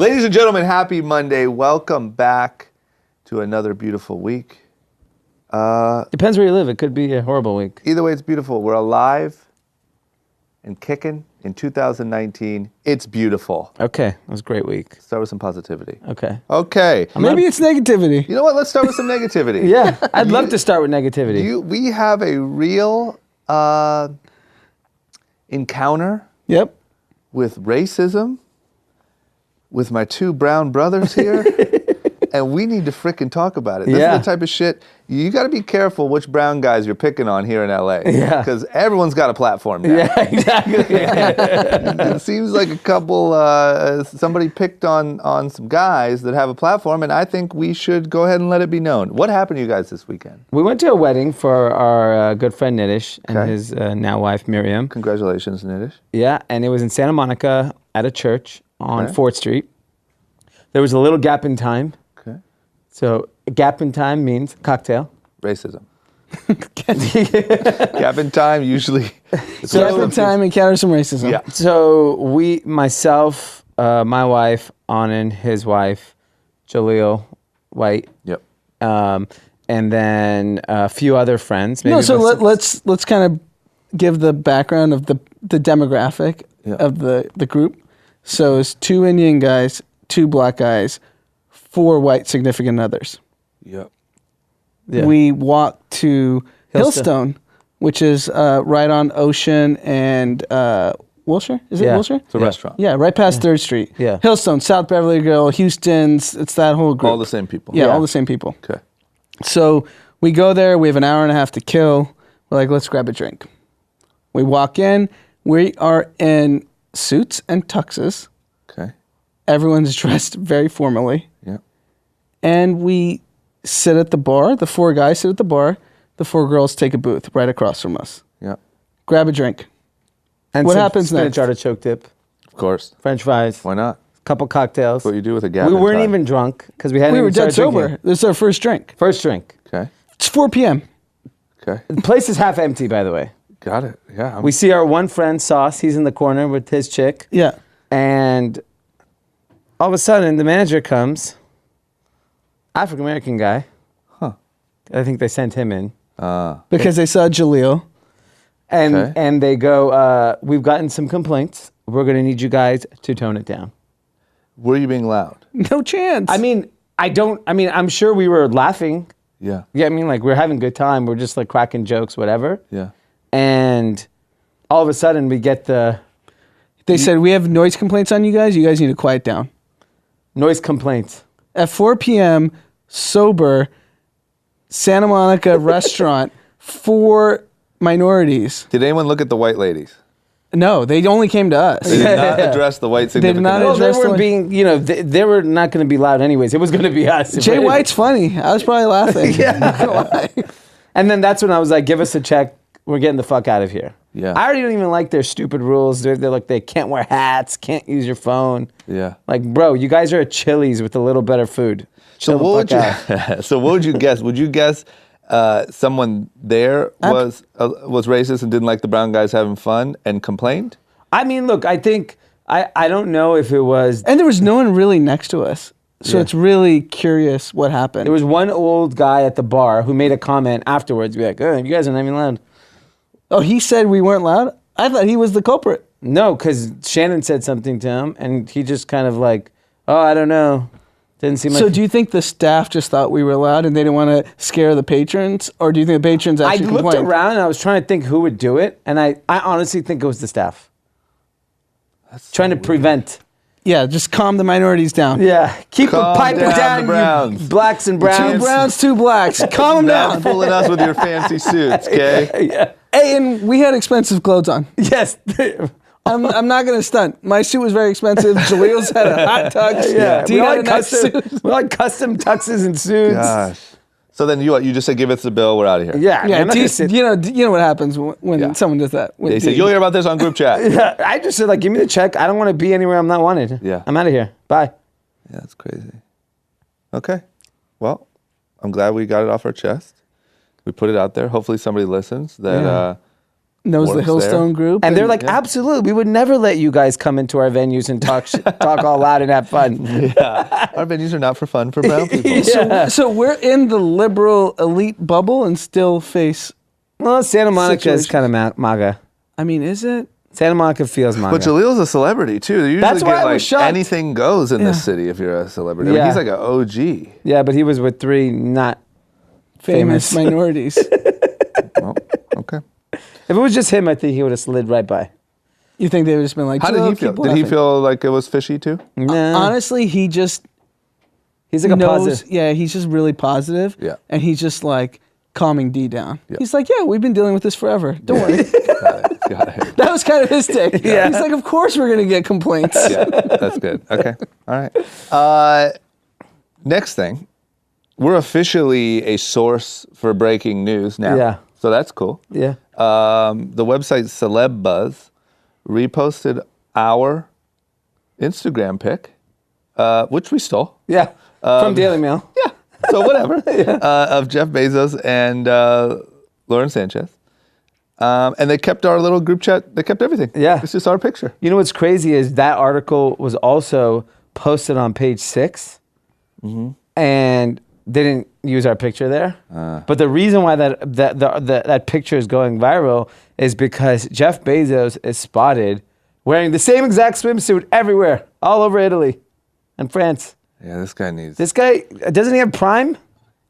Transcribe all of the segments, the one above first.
Ladies and gentlemen, happy Monday. Welcome back to another beautiful week. Depends where you live. It could be a horrible week. Either way, it's beautiful. We're alive and kicking in 2019. It's beautiful. Okay, that was a great week. Start with some positivity. Okay. Maybe it's negativity. You know what? Let's start with some negativity. Yeah, I'd love to start with negativity. We have a real encounter Yep. with racism with my two brown brothers here. And we need to frickin' talk about it. This is the type of shit, you got to be careful which brown guys you're picking on here in LA. Yeah. Because everyone's got a platform now. Yeah, exactly. It seems like a couple, somebody picked on some guys that have a platform, and I think we should go ahead and let it be known. What happened to you guys this weekend? We went to a wedding for our good friend Nitish and his now wife Miriam. Congratulations, Nitish. Yeah, and it was in Santa Monica at a church on 4th Street. There was a little gap in time. Okay. So a gap in time means cocktail. Racism. Gap in time usually. Gap in time encounters some racism. Yeah. So myself, my wife, Anand, his wife, Jaleel, White. Yep. And then a few other friends. No, so let's kind of give the background of the demographic of the group. So it's 2 Indian guys, 2 black guys, 4 white significant others. Yep. Yeah. We walked to Hillstone, which is right on Ocean and Wilshire. Is it Wilshire? It's a restaurant. Yeah, right past 3rd Street. Yeah. Hillstone, South Beverly Hills, Houston's. It's that whole group. All the same people. Yeah, all the same people. Okay. So we go there. We have an hour and a half to kill. We're like, let's grab a drink. We walk in. We are in suits and tuxes. Okay. Everyone's dressed very formally. Yeah. And we sit at the bar. The 4 guys sit at the bar. The 4 girls take a booth right across from us. Yeah. Grab a drink. And What some happens spinach next? artichoke dip, Of course. French fries, Why not? couple cocktails. That's what you do with a gap We in weren't time. even drunk because we hadn't We even were dead started sober. drinking. This is our first drink. First drink. Okay. It's 4 p.m. Okay. The place is half empty, by the way. Got it. Yeah. We see our one friend, Sauce. He's in the corner with his chick. Yeah. And all of a sudden, the manager comes. African-American guy. Huh. I think they sent him in. Because they saw Jaleel. And they go, we've gotten some complaints. We're going to need you guys to tone it down. Were you being loud? No chance. I'm sure we were laughing. Yeah. Yeah, I mean, like, we're having a good time. We're just, like, cracking jokes, whatever. Yeah. And all of a sudden, we get the They said, we have noise complaints on you guys. You guys need to quiet down. noise complaints. At 4 p.m., sober, Santa Monica restaurant, 4 minorities. Did anyone look at the white ladies? No, they only came to us. They did not address the white significant not other. Well, they address were the- being, they were not going to be loud anyways. It was going to be us. Jay White's funny. I was probably laughing. Yeah. Not gonna lie. And then that's when I was like, give us a check. We're getting the fuck out of here. Yeah. I already don't even like their stupid rules. They're like, they can't wear hats, can't use your phone. Yeah. Like, bro, you guys are at Chili's with a little better food. So Chill the what would fuck out. you? So what would you guess? Would you guess someone there was racist and didn't like the brown guys having fun and complained? I mean, look, I think, I don't know if it was, And there was no one really next to us. So Yeah. it's really curious what happened. there was one old guy at the bar who made a comment afterwards, be like, oh, you guys are not even loud. Oh, he said we weren't loud? I thought he was the culprit. No, because Shannon said something to him, and he just kind of like, oh, I don't know. Didn't seem like... So do you think the staff just thought we were loud and they didn't want to scare the patrons? Or do you think the patrons I actually looked complained? around, and I was trying to think who would do it, and I honestly think it was the staff. Trying to prevent... Yeah, just calm the minorities down. Yeah, keep Calm the piper down, down, the Browns. you blacks and 2 browns. browns, 2 blacks. Calm them Not down. fooling us with your fancy suits, okay? Yeah. Hey, and we had expensive clothes on. Yes. I'm not going to stunt. My suit was very expensive. Jaleel's had a hot tux. Yeah, Dean we had like a nice custom. suit. We like cussim tuxes and suits. Gosh. So then you just said, give us the bill, we're out of here. Yeah, Yeah, man, I Dean, just said, you know what happens when Yeah. someone does that. With They said, Dean. you'll hear about this on group chat. yeah, I just said, like, give me the check. I don't want to be anywhere I'm not wanted. Yeah. I'm out of here. Bye. Yeah, that's crazy. Okay. Well, I'm glad we got it off our chest. We put it out there. Hopefully somebody listens that knows the works Hillstone there. group. And they're like, absolutely, we would never let you guys come into our venues and talk all loud and have fun. Yeah. Our venues are not for fun for brown people. Yeah. So we're in the liberal elite bubble and still face. Well, Santa Monica is situations. kind of MAGA. I mean, is it? Santa Monica feels MAGA. But Jalil's a celebrity too. They usually That's why get I was like shocked. anything goes in this city if you're a celebrity. I mean, Yeah. he's like an OG. Yeah, but he was with 3 not Famous famous. minorities. Well, okay. If it was just him, I think he would have slid right by. You think they would just been like, How did "Joe, he feel? keep Did he laughing." feel like it was fishy too? Nah. Honestly, he just He's like a knows. positive. Yeah, he's just really positive. Yeah. And he's just like calming Dee down. Yeah. He's like, yeah, we've been dealing with this forever. Don't worry. Got it. That was kind of his take. Yeah. He's like, of course we're gonna get complaints. Yeah, that's good. Okay. All right. Next thing, we're officially a source for breaking news now. Yeah. So that's cool. Yeah. The website Celeb Buzz reposted our Instagram pic, which we stole. Yeah. From Daily Mail. Yeah. So whatever. Of Jeff Bezos and Lauren Sanchez. And they kept our little group chat. They kept everything. Yeah. It's just our picture. You know what's crazy is that article was also posted on page 6, and they didn't use our picture there. But the reason why that picture is going viral is because Jeff Bezos is spotted wearing the same exact swimsuit everywhere, all over Italy and France. Yeah, this guy needs. This guy, doesn't he have Prime?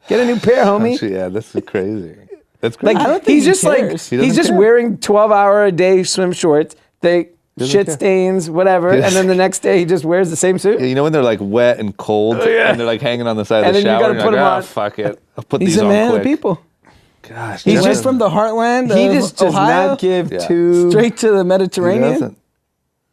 Get a new pair, homie. Actually, yeah, this is crazy. That's crazy. Like I don't think he's he just cares. He like he's doesn't just care. wearing 12-hour-a-day swim shorts. They Doesn't shit care. stains, whatever, Yes. and then the next day he just wears the same suit. Yeah, you know when they're like wet and cold and they're like hanging on the side And of the then you shower gotta and put you're like, them oh, on. fuck it. I'll put He's these a on man quick. of people. Gosh. He's He went just- from the heartland He of just does Ohio not give Yeah. two. straight to the he Mediterranean.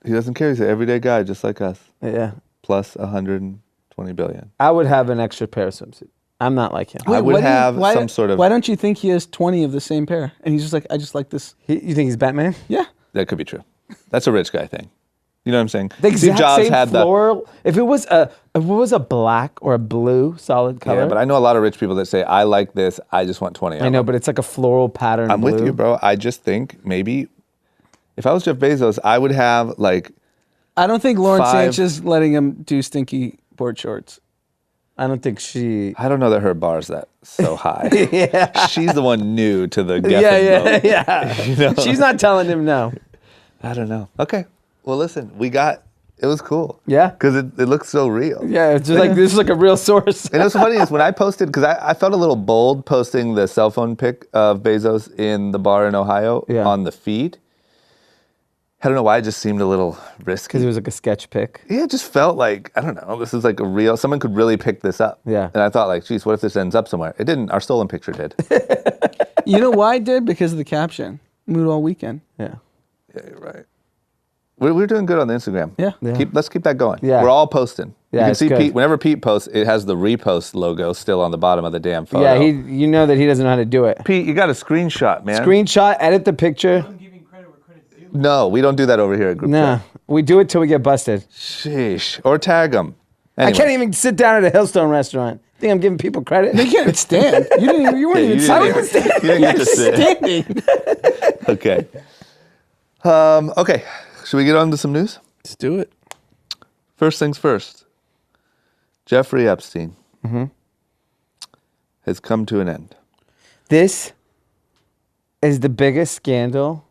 doesn't care. He's an everyday guy just like us. Yeah, Plus 120 billion. I would have an extra pair of swimsuit. I'm not like him. I would why do you- have why- some sort of. Why don't you think he has 20 of the same pair? And he's just like, I just like this. You think he's Batman? Yeah. That could be true. That's a rich guy thing. You know what I'm saying? The Steve exact Jobs same had floral. If it was a black or a blue solid color. Yeah, but I know a lot of rich people that say, I like this. I just want 20 of I know, them." but it's like a floral pattern. I'm with blue. you, bro. I just think maybe if I was Jeff Bezos, I would have like. I don't think Lauren 5. Sanchez letting him do stinky board shorts. I don't think she. I don't know that her bar's that so high. Yeah. She's the one new to the Geffen Yeah, boat. yeah. You know? She's not telling him no. I don't know. Okay. Well, listen, it was cool. Yeah. Because it looks so real. Yeah, it's just like this is like a real source. And what's funny is when I posted, because I felt a little bold posting the cell phone pic of Bezos in the bar in Ohio Yeah. on the feed. I don't know why, it just seemed a little risky. Because it was like a sketch pic. Yeah, it just felt like, I don't know, this is like a real, someone could really pick this up. Yeah. And I thought like, geez, what if this ends up somewhere? It didn't. Our stolen picture did. You know why I did? Because of the caption. Mood all weekend. Yeah. Yeah, you're right. We're doing good on the Instagram. Yeah. Yeah. Let's keep that going. Yeah. We're all posting. Yeah, you can it's see good. Pete, whenever Pete posts, it has the repost logo still on the bottom of the damn photo. Yeah, you know that he doesn't know how to do it. Pete, you got a screenshot, man. Screenshot, edit the picture. No, we don't do that over here at Group No, Chat. we do it till we get busted. Sheesh. Or tag them. I can't even sit down at a Hillstone restaurant. Think I'm giving people credit? You can't even stand. You weren't even sitting. You didn't get to sit. Standing. Okay. Okay. Should we get on to some news? Let's do it. First things first. Jeffrey Epstein has come to an end. This is the biggest scandal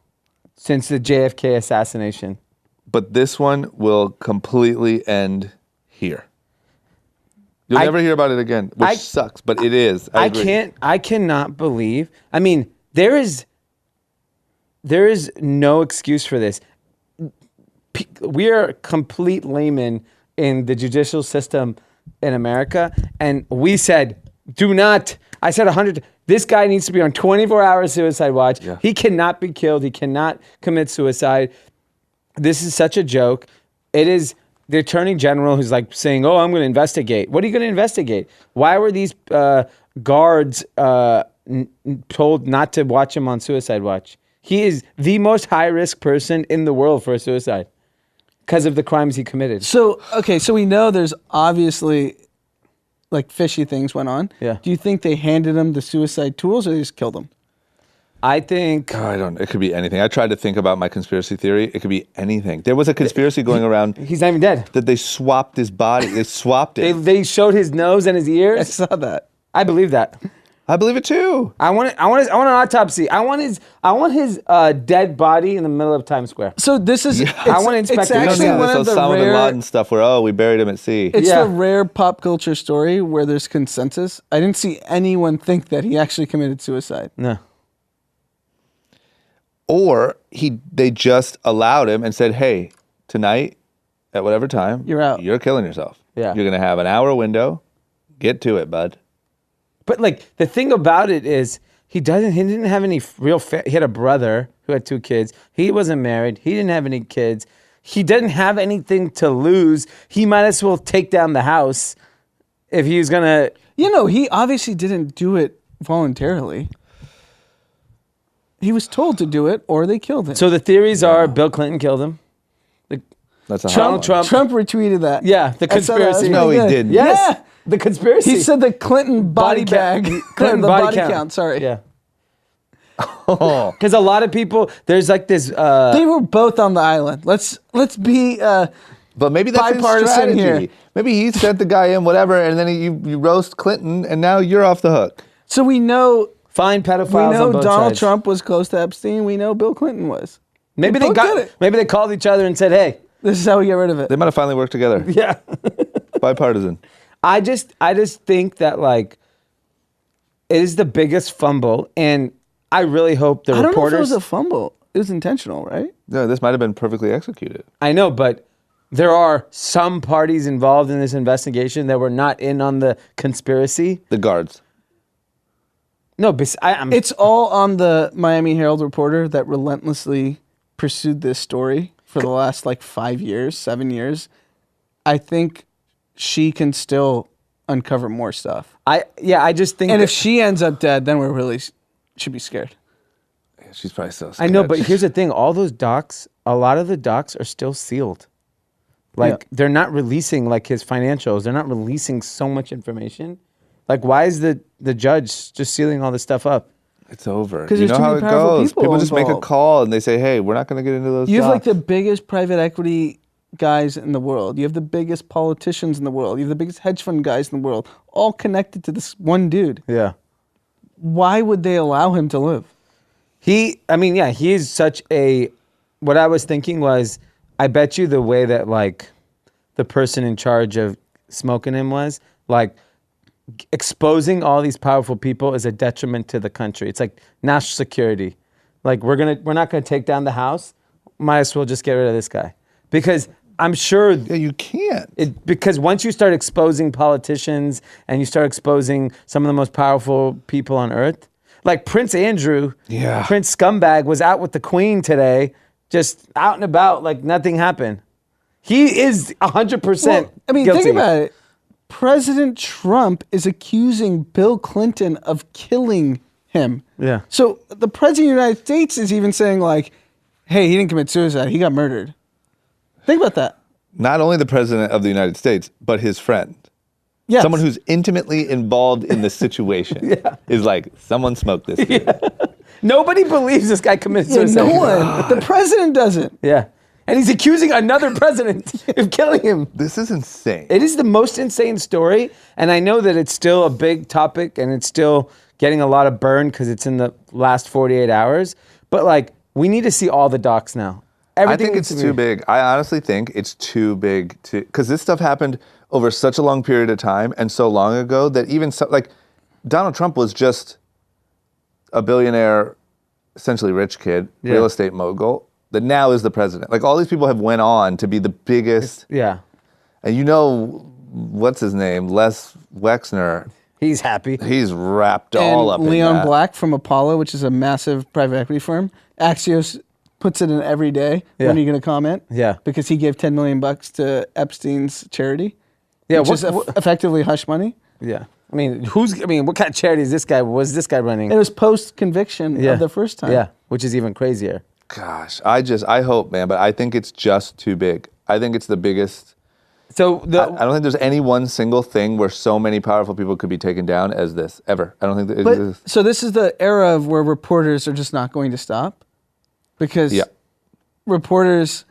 since the JFK assassination. But this one will completely end here. You'll never hear about it again, which sucks, but it is. I agree. I cannot believe. I mean, there is no excuse for this. We are complete laymen in the judicial system in America, and we said, do not. I said 100. This guy needs to be on 24-hour suicide watch. Yeah. He cannot be killed. He cannot commit suicide. This is such a joke. It is the attorney general who's like saying, oh, I'm going to investigate. What are you going to investigate? Why were these guards told not to watch him on suicide watch? He is the most high-risk person in the world for a suicide because of the crimes he committed. So, okay, so we know there's obviously like fishy things went on. Yeah. Do you think they handed him the suicide tools or they just killed him? I think It could be anything. I tried to think about my conspiracy theory. It could be anything. There was a conspiracy going around. he's not even dead. That they swapped his body. They swapped it. They showed his nose and his ears. I saw that. I believe that. I believe it too. I want an autopsy. I want his dead body in the middle of Times Square. So this is. I want to inspect It's it. actually one of the Osama bin rare. Laden stuff where we buried him at sea. It's Yeah. the rare pop culture story where there's consensus. I didn't see anyone think that he actually committed suicide. No. Or they just allowed him and said, "Hey, tonight at whatever time You're out. You're killing yourself. Yeah. You're gonna have an hour window. Get to it, bud." But like the thing about it is he didn't have any real he had a brother who had 2 kids. He wasn't married. He didn't have any kids. He didn't have anything to lose. He might as well take down the house if he was gonna. He obviously didn't do it voluntarily. He was told to do it, or they killed him. So the theories are Bill Clinton killed him. That's a hot one. Trump retweeted that. Yeah, the I saw that. conspiracy. No, he didn't. Yes, Yeah. the conspiracy. He said the Clinton body bag. Clinton the body count. Sorry. Yeah. Oh. Because a lot of people, there's like this. They were both on the island. Let's be. But maybe that's his Bipartisan strategy. here. Maybe he sent the guy in, whatever, and then you roast Clinton, and now you're off the hook. So we know. Fine pedophiles. We know on both Donald sides. Trump was close to Epstein. We know Bill Clinton was. Maybe both did it. Maybe they called each other and said, "Hey, This is how we get rid of it. They might have finally worked together. yeah." Bipartisan. I just think that like it is the biggest fumble, and I really hope the I don't know if it reporters. was a fumble. It was intentional, right? No, this might have been perfectly executed. I know, but there are some parties involved in this investigation that were not in on the conspiracy. The guards. No, I'm. It's all on the Miami Herald reporter that relentlessly pursued this story for the last 5 years, 7 years. I think she can still uncover more stuff. I just think. And that- if she ends up dead, then we really should be scared. Yeah, she's probably so scared. I know, but here's the thing: all those docs, a lot of the docs are still sealed. They're not releasing his financials. They're not releasing so much information. Why is the judge just sealing all this stuff up? It's over. 'Cause You there's know too how many it powerful goes. people People just make a involved. call and they say, "Hey, we're not going to get into those." You have docs." the biggest private equity guys in the world. You have the biggest politicians in the world. You have the biggest hedge fund guys in the world, all connected to this one dude. Yeah. Why would they allow him to live? He is such a. What I was thinking was, I bet you the way that the person in charge of smoking him was exposing all these powerful people is a detriment to the country. It's like national security. We're not gonna take down the house. Might as well just get rid of this guy because I'm sure. Yeah, you can't. Because once you start exposing politicians and you start exposing some of the most powerful people on earth, like Prince Andrew, Yeah. Prince Scumbag was out with the Queen today, just out and about like nothing happened. He is 100% guilty. Think about it. President Trump is accusing Bill Clinton of killing him. Yeah. So the president of the United States is even saying hey, he didn't commit suicide. He got murdered. Think about that. Not only the president of the United States, but his friend. Yes. Someone who's intimately involved in the situation is like, someone smoked this. Dude. Nobody believes this guy committed Yeah, suicide. no one. The president doesn't. Yeah. And he's accusing another president of killing him. This is insane. It is the most insane story, and I know that it's still a big topic, and it's still getting a lot of burn because it's in the last 48 hours. But we need to see all the docs now. I think it's too big. I honestly think it's too big because this stuff happened over such a long period of time and so long ago that even Donald Trump was just a billionaire, essentially rich kid, real estate mogul. That now is the president. All these people have went on to be the biggest. Yeah. And what's his name? Les Wexner. He's happy. He's wrapped And all up in Leon that. Black from Apollo, which is a massive private equity firm, Axios puts it in every day. Yeah. When are you going to comment? Yeah. Because he gave $10 million to Epstein's charity. Yeah, Which is effectively hush money. Yeah. What kind of charity is this guy? Was this guy running? It was post conviction of the first time. Yeah, which is even crazier. Gosh, I hope, man, but I think it's just too big. I think it's the biggest. So I don't think there's any one single thing where so many powerful people could be taken down as this ever. I don't think that it exists. So this is the era of where reporters are just not going to stop, because reporters,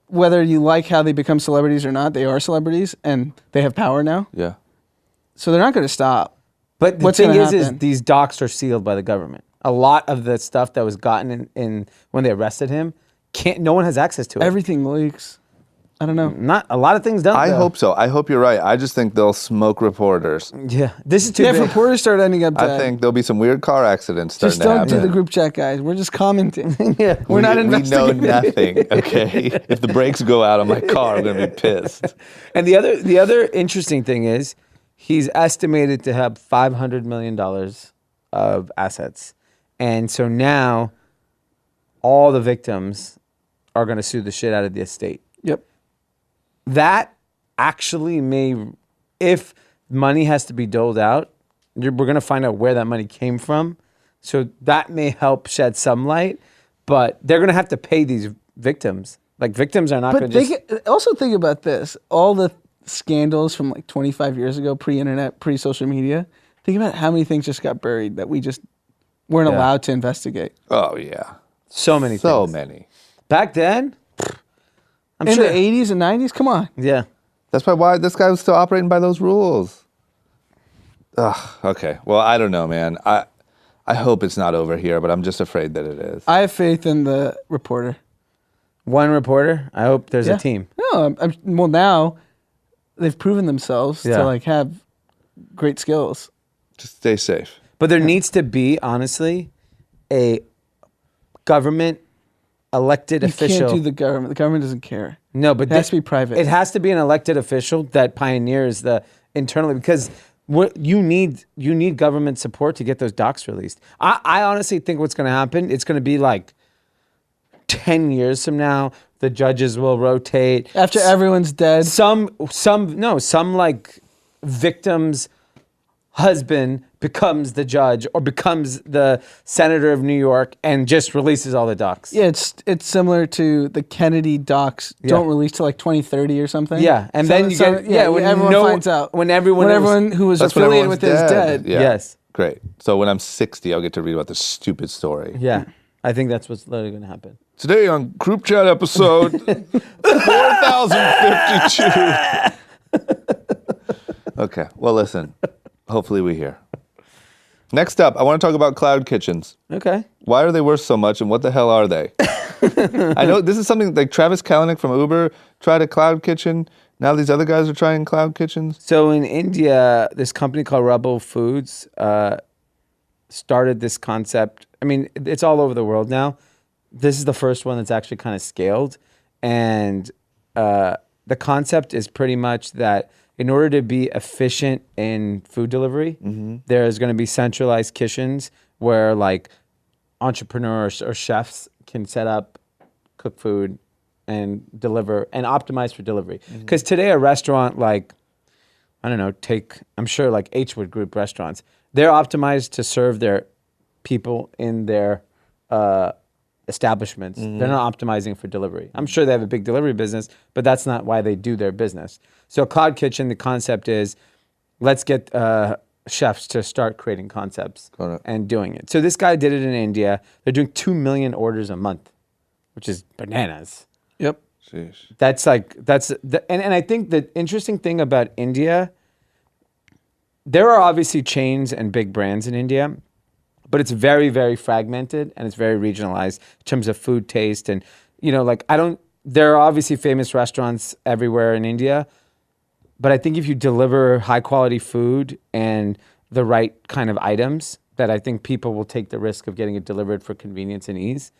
whether you like how they become celebrities or not, they are celebrities and they have power now. Yeah. So they're not going to stop. But the thing is these docs are sealed by the government. A lot of the stuff that was gotten in when they arrested him, no one has access to it. Everything leaks. I don't know. Not a lot of things don't. I hope so. I hope you're right. I just think they'll smoke reporters. Yeah, this is too big. If reporters start ending up dead, I think there'll be some weird car accidents starting just to happen. don't do the group chat, guys. We're just commenting. Yeah. We're not investigating. We know nothing. Okay, if the brakes go out on my car, I'm gonna be pissed. And the other interesting thing is, he's estimated to have $500 million of assets, and so now all the victims are going to sue the shit out of the estate. Yep. That actually may, if money has to be doled out, we're going to find out where that money came from. So that may help shed some light, but they're going to have to pay these victims. Like, victims are not going to just... also think about this. All the scandals from like 25 years ago, pre-internet, pre-social media. Think about how many things just got buried that we just weren't allowed to investigate. Oh yeah, so many. So things. many. Back then, I'm in sure. the 80s and 90s. Come on. Yeah. That's probably why this guy was still operating by those rules. Ugh. Okay. Well, I don't know, man. I hope it's not over here, but I'm just afraid that it is. I have faith in the reporter. One reporter. I hope there's a team. No, well, now they've proven themselves to like have great skills. Just stay safe. But there needs to be, honestly, a government elected official. You can't do the government. The government doesn't care. No, but it has to be private. It has to be an elected official that pioneers the internally, because you need government support to get those docs released. I honestly think what's going to happen, it's going to be like 10 years from now, the judges will rotate. After everyone's dead. Some like victim's husband becomes the judge or becomes the senator of New York and just releases all the docs. Yeah, it's similar to the Kennedy docs don't release till like 2030 or something. Yeah, and then you get when everyone finds out. When everyone who was affiliated with it is dead. Yeah. Yes. Great. So when I'm 60, I'll get to read about this stupid story. Yeah. I think that's what's literally going to happen. Today on Group Chat episode 4052. Okay. Well, listen. Hopefully we hear. Next up, I want to talk about cloud kitchens. Okay. Why are they worth so much, and what the hell are they? I know this is something like Travis Kalanick from Uber tried a cloud kitchen. Now these other guys are trying cloud kitchens. So in India, this company called Rebel Foods started this concept. I mean, it's all over the world now. This is the first one that's actually kind of scaled. And the concept is pretty much that in order to be efficient in food delivery, there's going to be centralized kitchens where like entrepreneurs or chefs can set up, cook food, and deliver and optimize for delivery. Because today a restaurant like, I don't know, I'm sure like H-Wood Group restaurants, they're optimized to serve their people in their establishments. They're not optimizing for delivery. I'm sure they have a big delivery business, but that's not why they do their business. So Cloud Kitchen, the concept is, let's get chefs to start creating concepts and doing it. So this guy did it in India. They're doing 2 million orders a month, which is bananas. Yep. Sheesh. And I think the interesting thing about India, there are obviously chains and big brands in India, but it's very, very fragmented and it's very regionalized in terms of food taste. And, there are obviously famous restaurants everywhere in India, but I think if you deliver high quality food and the right kind of items, that I think people will take the risk of getting it delivered for convenience and ease.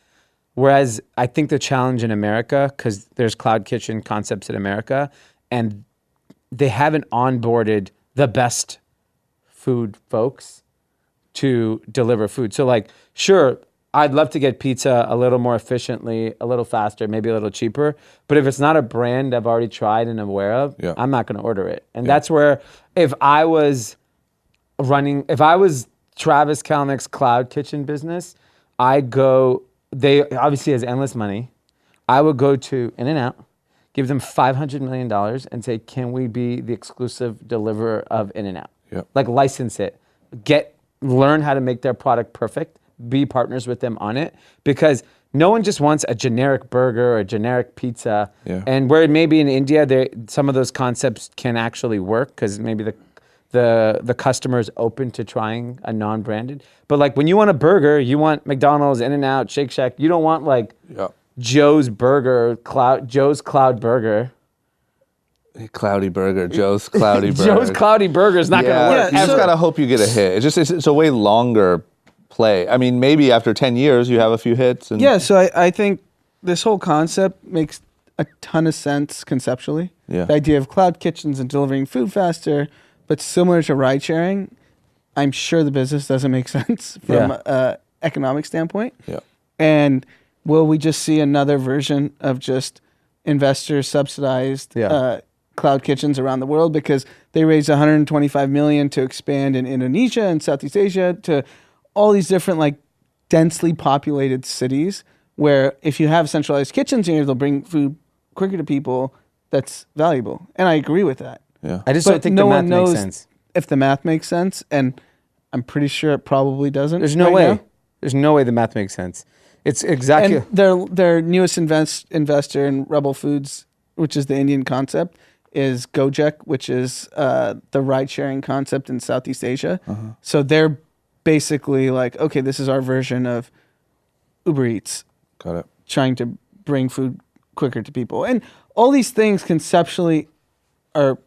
Whereas I think the challenge in America, because there's cloud kitchen concepts in America, and they haven't onboarded the best food folks to deliver food. So like, sure, I'd love to get pizza a little more efficiently, a little faster, maybe a little cheaper. But if it's not a brand I've already tried and I'm aware of, I'm not going to order it. And that's where if I was Travis Kalanick's cloud kitchen business, they obviously has endless money. I would go to In-N-Out, give them $500 million and say, can we be the exclusive deliverer of In-N-Out? Yep. Like license it, learn how to make their product perfect, be partners with them on it, because no one just wants a generic burger or a generic pizza. Yeah. And where maybe in India, some of those concepts can actually work because maybe the customer is open to trying a non-branded. But like when you want a burger, you want McDonald's, In-N-Out, Shake Shack. You don't want like Joe's Burger, Joe's Cloud Burger. Cloudy Burger, Joe's Cloudy Burger. Joe's Cloudy Burger is not going to work. You just got to hope you get a hit. It's a way longer play. I mean, maybe after 10 years, you have a few hits. And so I think this whole concept makes a ton of sense conceptually. Yeah. The idea of cloud kitchens and delivering food faster, but similar to ride sharing, I'm sure the business doesn't make sense from an economic standpoint. Yeah. And will we just see another version of just investor subsidized cloud kitchens around the world because they raised $125 million to expand in Indonesia and Southeast Asia to all these different like densely populated cities where if you have centralized kitchens here, they'll bring food quicker to people. That's valuable. And I agree with that. Yeah. I just don't think the math makes sense. If the math makes sense, and I'm pretty sure it probably doesn't. There's no way. There's no way the math makes sense. It's exactly. And their newest investor in Rebel Foods, which is the Indian concept, is Gojek, which is the ride-sharing concept in Southeast Asia. So they're basically like, okay, this is our version of Uber Eats. Got it. Trying to bring food quicker to people. And all these things conceptually are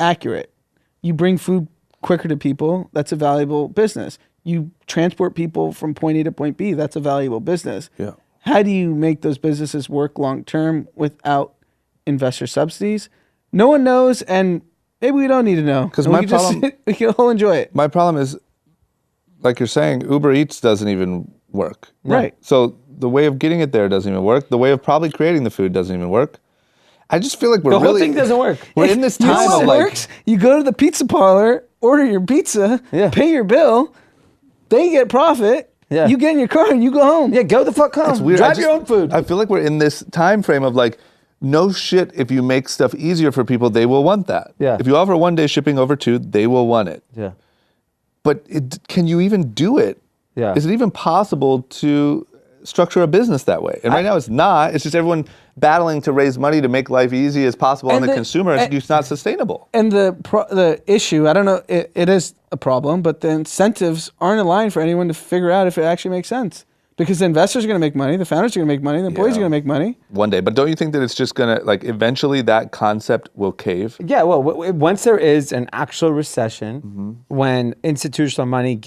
accurate. You bring food quicker to people, that's a valuable business. You transport people from point A to point B, that's a valuable business. Yeah. How do you make those businesses work long term without investor subsidies? No one knows, and maybe we don't need to know. Because we can all enjoy it. My problem is, like you're saying, Uber Eats doesn't even work. Right. So the way of getting it there doesn't even work. The way of probably creating the food doesn't even work. I just feel like the whole thing doesn't work. We're in this time You know of what works? You go to the pizza parlor, order your pizza, pay your bill, they get profit. Yeah. You get in your car and you go home. Yeah, go the fuck home. It's weird. Drive your own food. I feel like we're in this time frame of like, no shit, if you make stuff easier for people, they will want that. Yeah. If you offer 1 day shipping over 2, they will want it. Yeah. But can you even do it? Yeah. Is it even possible to structure a business that way? And right now it's not. It's just everyone battling to raise money to make life easy as possible on the consumer. It's not sustainable. And the issue, I don't know, it is a problem, but the incentives aren't aligned for anyone to figure out if it actually makes sense. Because the investors are going to make money, the founders are going to make money, the employees are going to make money. One day. But don't you think that it's just going to, like, eventually that concept will cave? Yeah, well, once there is an actual recession, when institutional money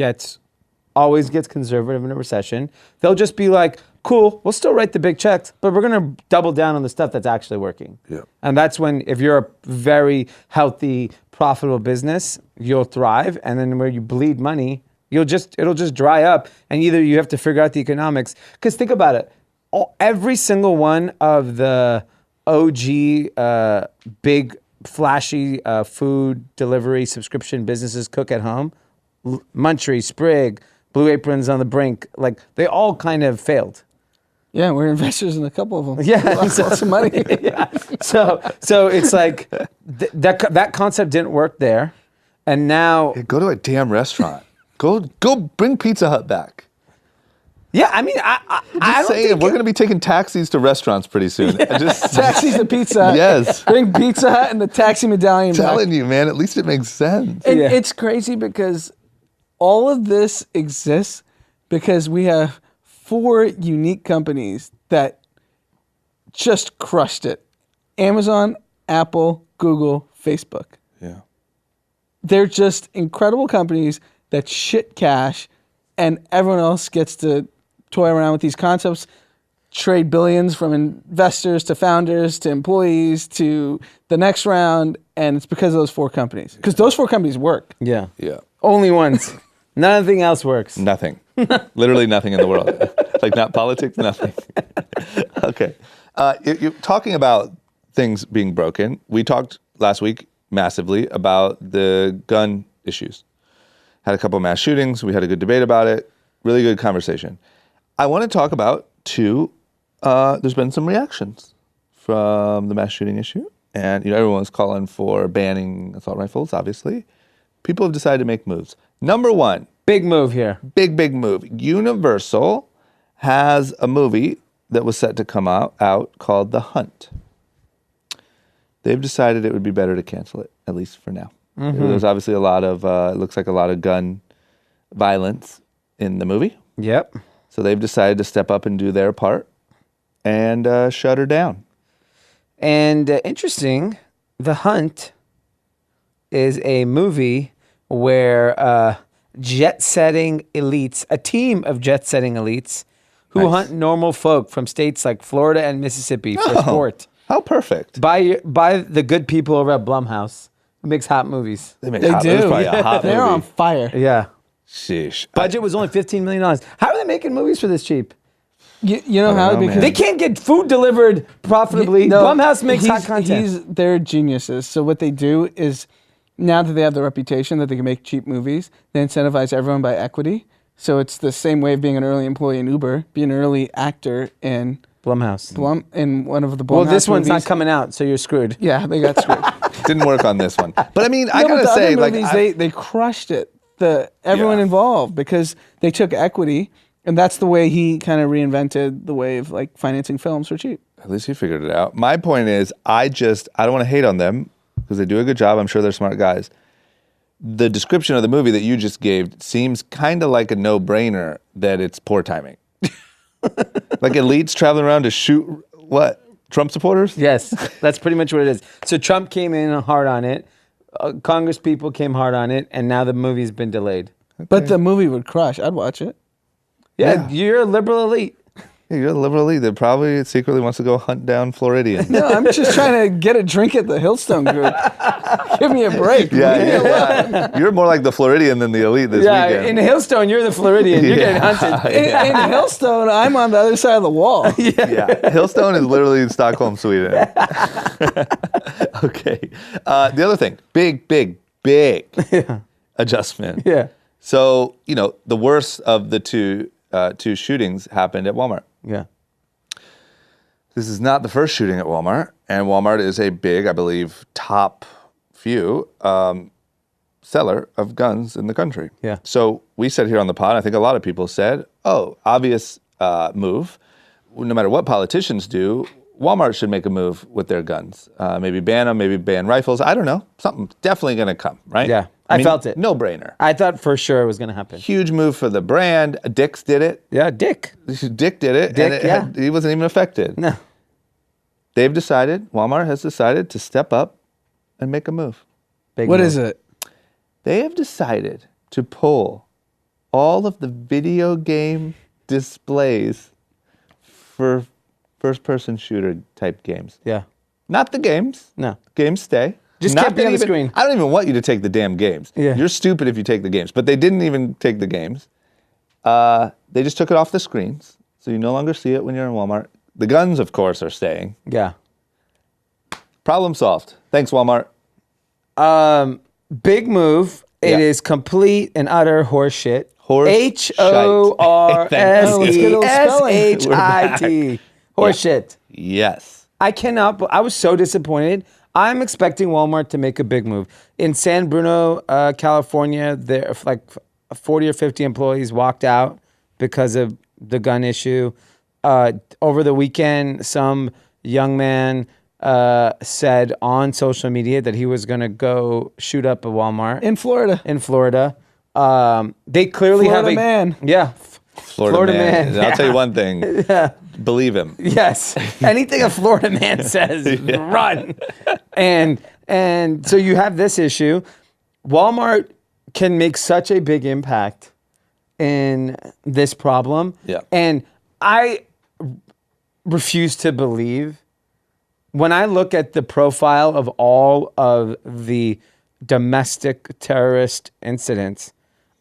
always gets conservative in a recession, they'll just be like, cool, we'll still write the big checks, but we're going to double down on the stuff that's actually working. Yeah. And that's when, if you're a very healthy, profitable business, you'll thrive. And then where you bleed money, it'll just dry up. And either you have to figure out the economics. Because think about it. Every single one of the OG big flashy food delivery subscription businesses, Cook at Home, Munchery, Sprig, Blue Aprons on the Brink, like they all kind of failed. Yeah, we're investors in a couple of them. Yeah, lots of money. Yeah. So it's like that concept didn't work there, and now Go to a damn restaurant. Go bring Pizza Hut back. Yeah, I mean, I don't saying, we're going to be taking taxis to restaurants pretty soon. Yeah. Taxis to Pizza Hut. Yes. Bring Pizza Hut and the taxi medallion back. Telling you, man, at least it makes sense. And it's crazy because all of this exists because we have 4 unique companies that just crushed it. Amazon, Apple, Google, Facebook. Yeah. They're just incredible companies that shit cash, and everyone else gets to toy around with these concepts, trade billions from investors to founders to employees to the next round, and it's because of those 4 companies. Because those 4 companies work. Yeah. Yeah. Only ones. Nothing else works. Nothing. Literally nothing in the world. Like not politics, nothing. Okay. You're talking about things being broken. We talked last week massively about the gun issues. Had a couple of mass shootings. We had a good debate about it. Really good conversation. I want to talk about 2. There's been some reactions from the mass shooting issue. And everyone's calling for banning assault rifles, obviously. People have decided to make moves. Number one. Big move here. Big move. Universal has a movie that was set to come out called The Hunt. They've decided it would be better to cancel it, at least for now. There's obviously a lot of, it looks like a lot of gun violence in the movie. Yep. So they've decided to step up and do their part and shut her down. And interesting, The Hunt is a movie where jet-setting elites, a team of jet-setting elites who hunt normal folk from states like Florida and Mississippi for sport. How perfect. By the good people over at Blumhouse, who makes hot movies. They They hot, do. It was probably a hot They're movie. on fire. Yeah. Sheesh. Budget was only $15 million. How are they making movies for this cheap? You know how? know, Because man. They can't get food delivered profitably. No, Blumhouse makes hot content. They're geniuses. So what they do is, now that they have the reputation that they can make cheap movies, they incentivize everyone by equity. So it's the same way of being an early employee in Uber, be an early actor in Blumhouse. in one of the Blumhouse Well, this one's movies. not coming out, so you're screwed. Yeah, they got screwed. Didn't work on this one. But I mean, I No, but gotta the say, other like, movies, they crushed it. Everyone Yeah. involved, because they took equity, and that's the way he kind of reinvented the way of like financing films for cheap. at least he figured it out. My point is, I don't want to hate on them because they do a good job. I'm sure they're smart guys. The description of the movie that you just gave seems kind of like a no-brainer that it's poor timing. Like elites traveling around to shoot what? Trump supporters? Yes, that's pretty much what it is. So Trump came in hard on it. Congress people came hard on it, and now the movie's been delayed. But the movie would crush. I'd watch it. Yeah, you're a liberal elite. Yeah, you're a liberal elite that probably secretly wants to go hunt down Floridians. No, I'm just trying to get a drink at the Hillstone group. Give me a break. Yeah. You're more like the Floridian than the elite this weekend. In Hillstone, you're the Floridian. You're getting hunted. In Hillstone, I'm on the other side of the wall. Yeah. Hillstone is literally in Stockholm, Sweden. Okay. The other thing, big adjustment. Yeah. So, the worst of the two shootings happened at Walmart. Yeah. This is not the first shooting at Walmart, and Walmart is a big, I believe, top few seller of guns in the country. Yeah. So we said here on the pod, I think a lot of people said, obvious move. No matter what politicians do, Walmart should make a move with their guns. Maybe ban them, maybe ban rifles. I don't know. Something's definitely going to come, right? Yeah. I mean, felt it. No brainer. I thought for sure it was going to happen. Huge move for the brand. Dick's did it. Yeah, Dick. Dick did it. Dick, and he wasn't even affected. No. Walmart has decided to step up and make a move. Big What move. is it? They have decided to pull all of the video game displays for first-person shooter type games. Yeah. Not the games. No. Games stay. Just Not can't be that on the even- screen. I don't even want you to take the damn games. Yeah. You're stupid if you take the games. But they didn't even take the games. They just took it off the screens, so you no longer see it when you're in Walmart. The guns, of course, are staying. Yeah. Problem solved. Thanks, Walmart. Big move. It Yeah. is complete and utter horseshit. Horse Let's get a little spelling. HORSHIT. Horseshit. Yes. I cannot. I was so disappointed. I'm expecting Walmart to make a big move. In San Bruno, California, there like 40 or 50 employees walked out because of the gun issue. Over the weekend, some young man said on social media that he was going to go shoot up a Walmart In Florida. in Florida. They clearly Florida have a man. Yeah, Florida man. I'll Yeah. tell you one thing. Believe him. Yes. Anything a Florida man says, run. And so you have this issue. Walmart can make such a big impact in this problem. Yeah. And I refuse to believe, when I look at the profile of all of the domestic terrorist incidents,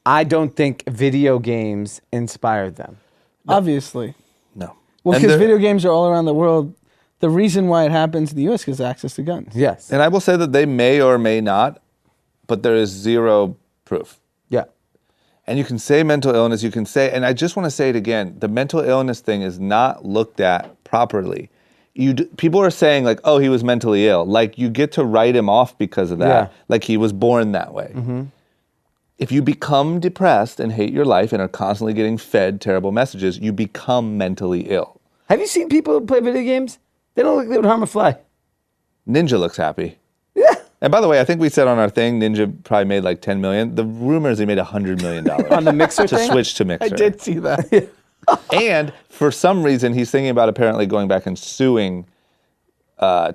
I don't think video games inspired them. Obviously. No. Well, And because there- video games are all around the world. The reason why it happens in the U.S. is access to guns. Yes. And I will say that they may or may not, but there is zero proof. Yeah. And you can say mental illness, you can say, and I just want to say it again, the mental illness thing is not looked at properly. people are saying like, oh, he was mentally ill. Like you get to write him off because of that. Yeah. Like he was born that way. If you become depressed and hate your life and are constantly getting fed terrible messages, you become mentally ill. Have you seen people who play video games? They don't look like they would harm a fly. Ninja looks happy. Yeah. And by the way, I think we said on our thing, Ninja probably made like $10 million. The rumor is he made $100 million On the Mixer to thing? switch to Mixer. I did see that. And for some reason, he's thinking about apparently going back and suing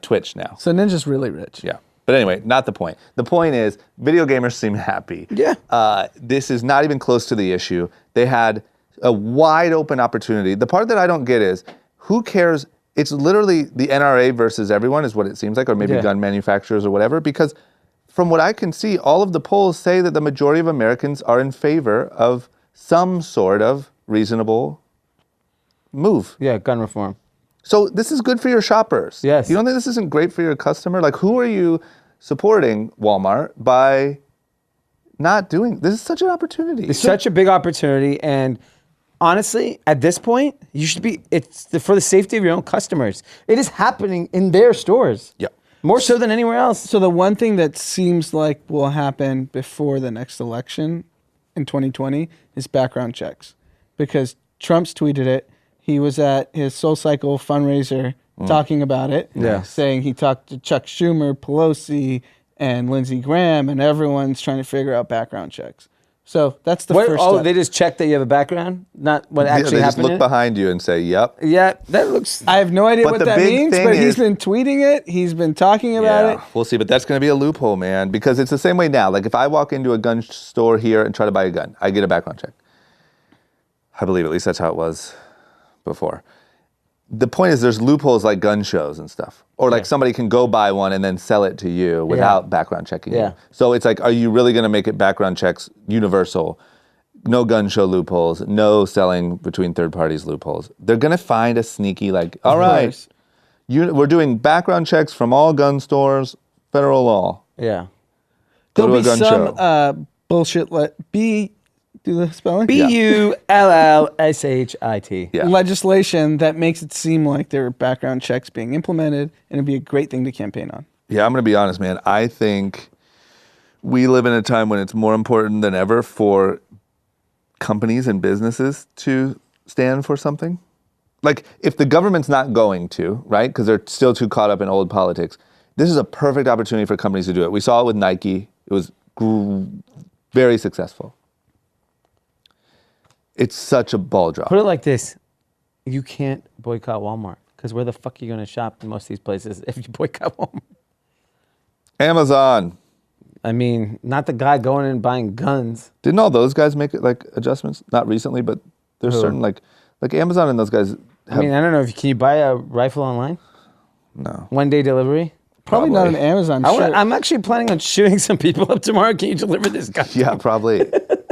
Twitch now. So Ninja's really rich. Yeah. But anyway, not the point. The point is, video gamers seem happy. Yeah. This is not even close to the issue. They had a wide open opportunity. The part that I don't get is, who cares? It's literally the NRA versus everyone is what it seems like, or maybe gun manufacturers or whatever, because from what I can see, all of the polls say that the majority of Americans are in favor of some sort of reasonable move. Yeah, gun reform. So this is good for your shoppers. Yes. You don't think this isn't great for your customer? Like, who are you supporting, Walmart, by not doing? This is such an opportunity. It's such a big opportunity, and honestly, at this point, you should be. For the safety of your own customers. It is happening in their stores. Yep. More so than anywhere else. So the one thing that seems like will happen before the next election in 2020 is background checks, because Trump's tweeted it. He was at his SoulCycle fundraiser talking about it, saying he talked to Chuck Schumer, Pelosi, and Lindsey Graham, and everyone's trying to figure out background checks. So that's the first step. They just check that you have a background, not what actually they happened. just look behind you and say, "Yep." Yeah, that looks. I have no idea But what the that big means, thing but he's is- been tweeting it. He's been talking about it. We'll see. But that's going to be a loophole, man, because it's the same way now. Like if I walk into a gun store here and try to buy a gun, I get a background check. I believe at least that's how it was before. The point is there's loopholes like gun shows and stuff. Or like somebody can go buy one and then sell it to you without background checking you. So it's like, are you really going to make it background checks universal? No gun show loopholes, no selling between third parties loopholes. They're going to find a sneaky like, all right, we're doing background checks from all gun stores, federal law. Yeah. Go There'll to a be gun some show. bullshit. Do the spelling? Bullshit. Yeah. Legislation that makes it seem like there are background checks being implemented, and it'd be a great thing to campaign on. Yeah, I'm going to be honest, man. I think we live in a time when it's more important than ever for companies and businesses to stand for something. Like, if the government's not going to, right, because they're still too caught up in old politics, this is a perfect opportunity for companies to do it. We saw it with Nike. It was very successful. It's such a ball drop. Put it like this: you can't boycott Walmart, because where the fuck are you going to shop in most of these places if you boycott Walmart? Amazon. I mean, not the guy going in and buying guns. Didn't all those guys make like adjustments? Not recently, but there's certain like Amazon and those guys have, I mean, I don't know. Can you buy a rifle online? No. 1-day delivery? Probably not an Amazon shirt. I'm actually planning on shooting some people up tomorrow. Can you deliver this guy? Yeah, probably.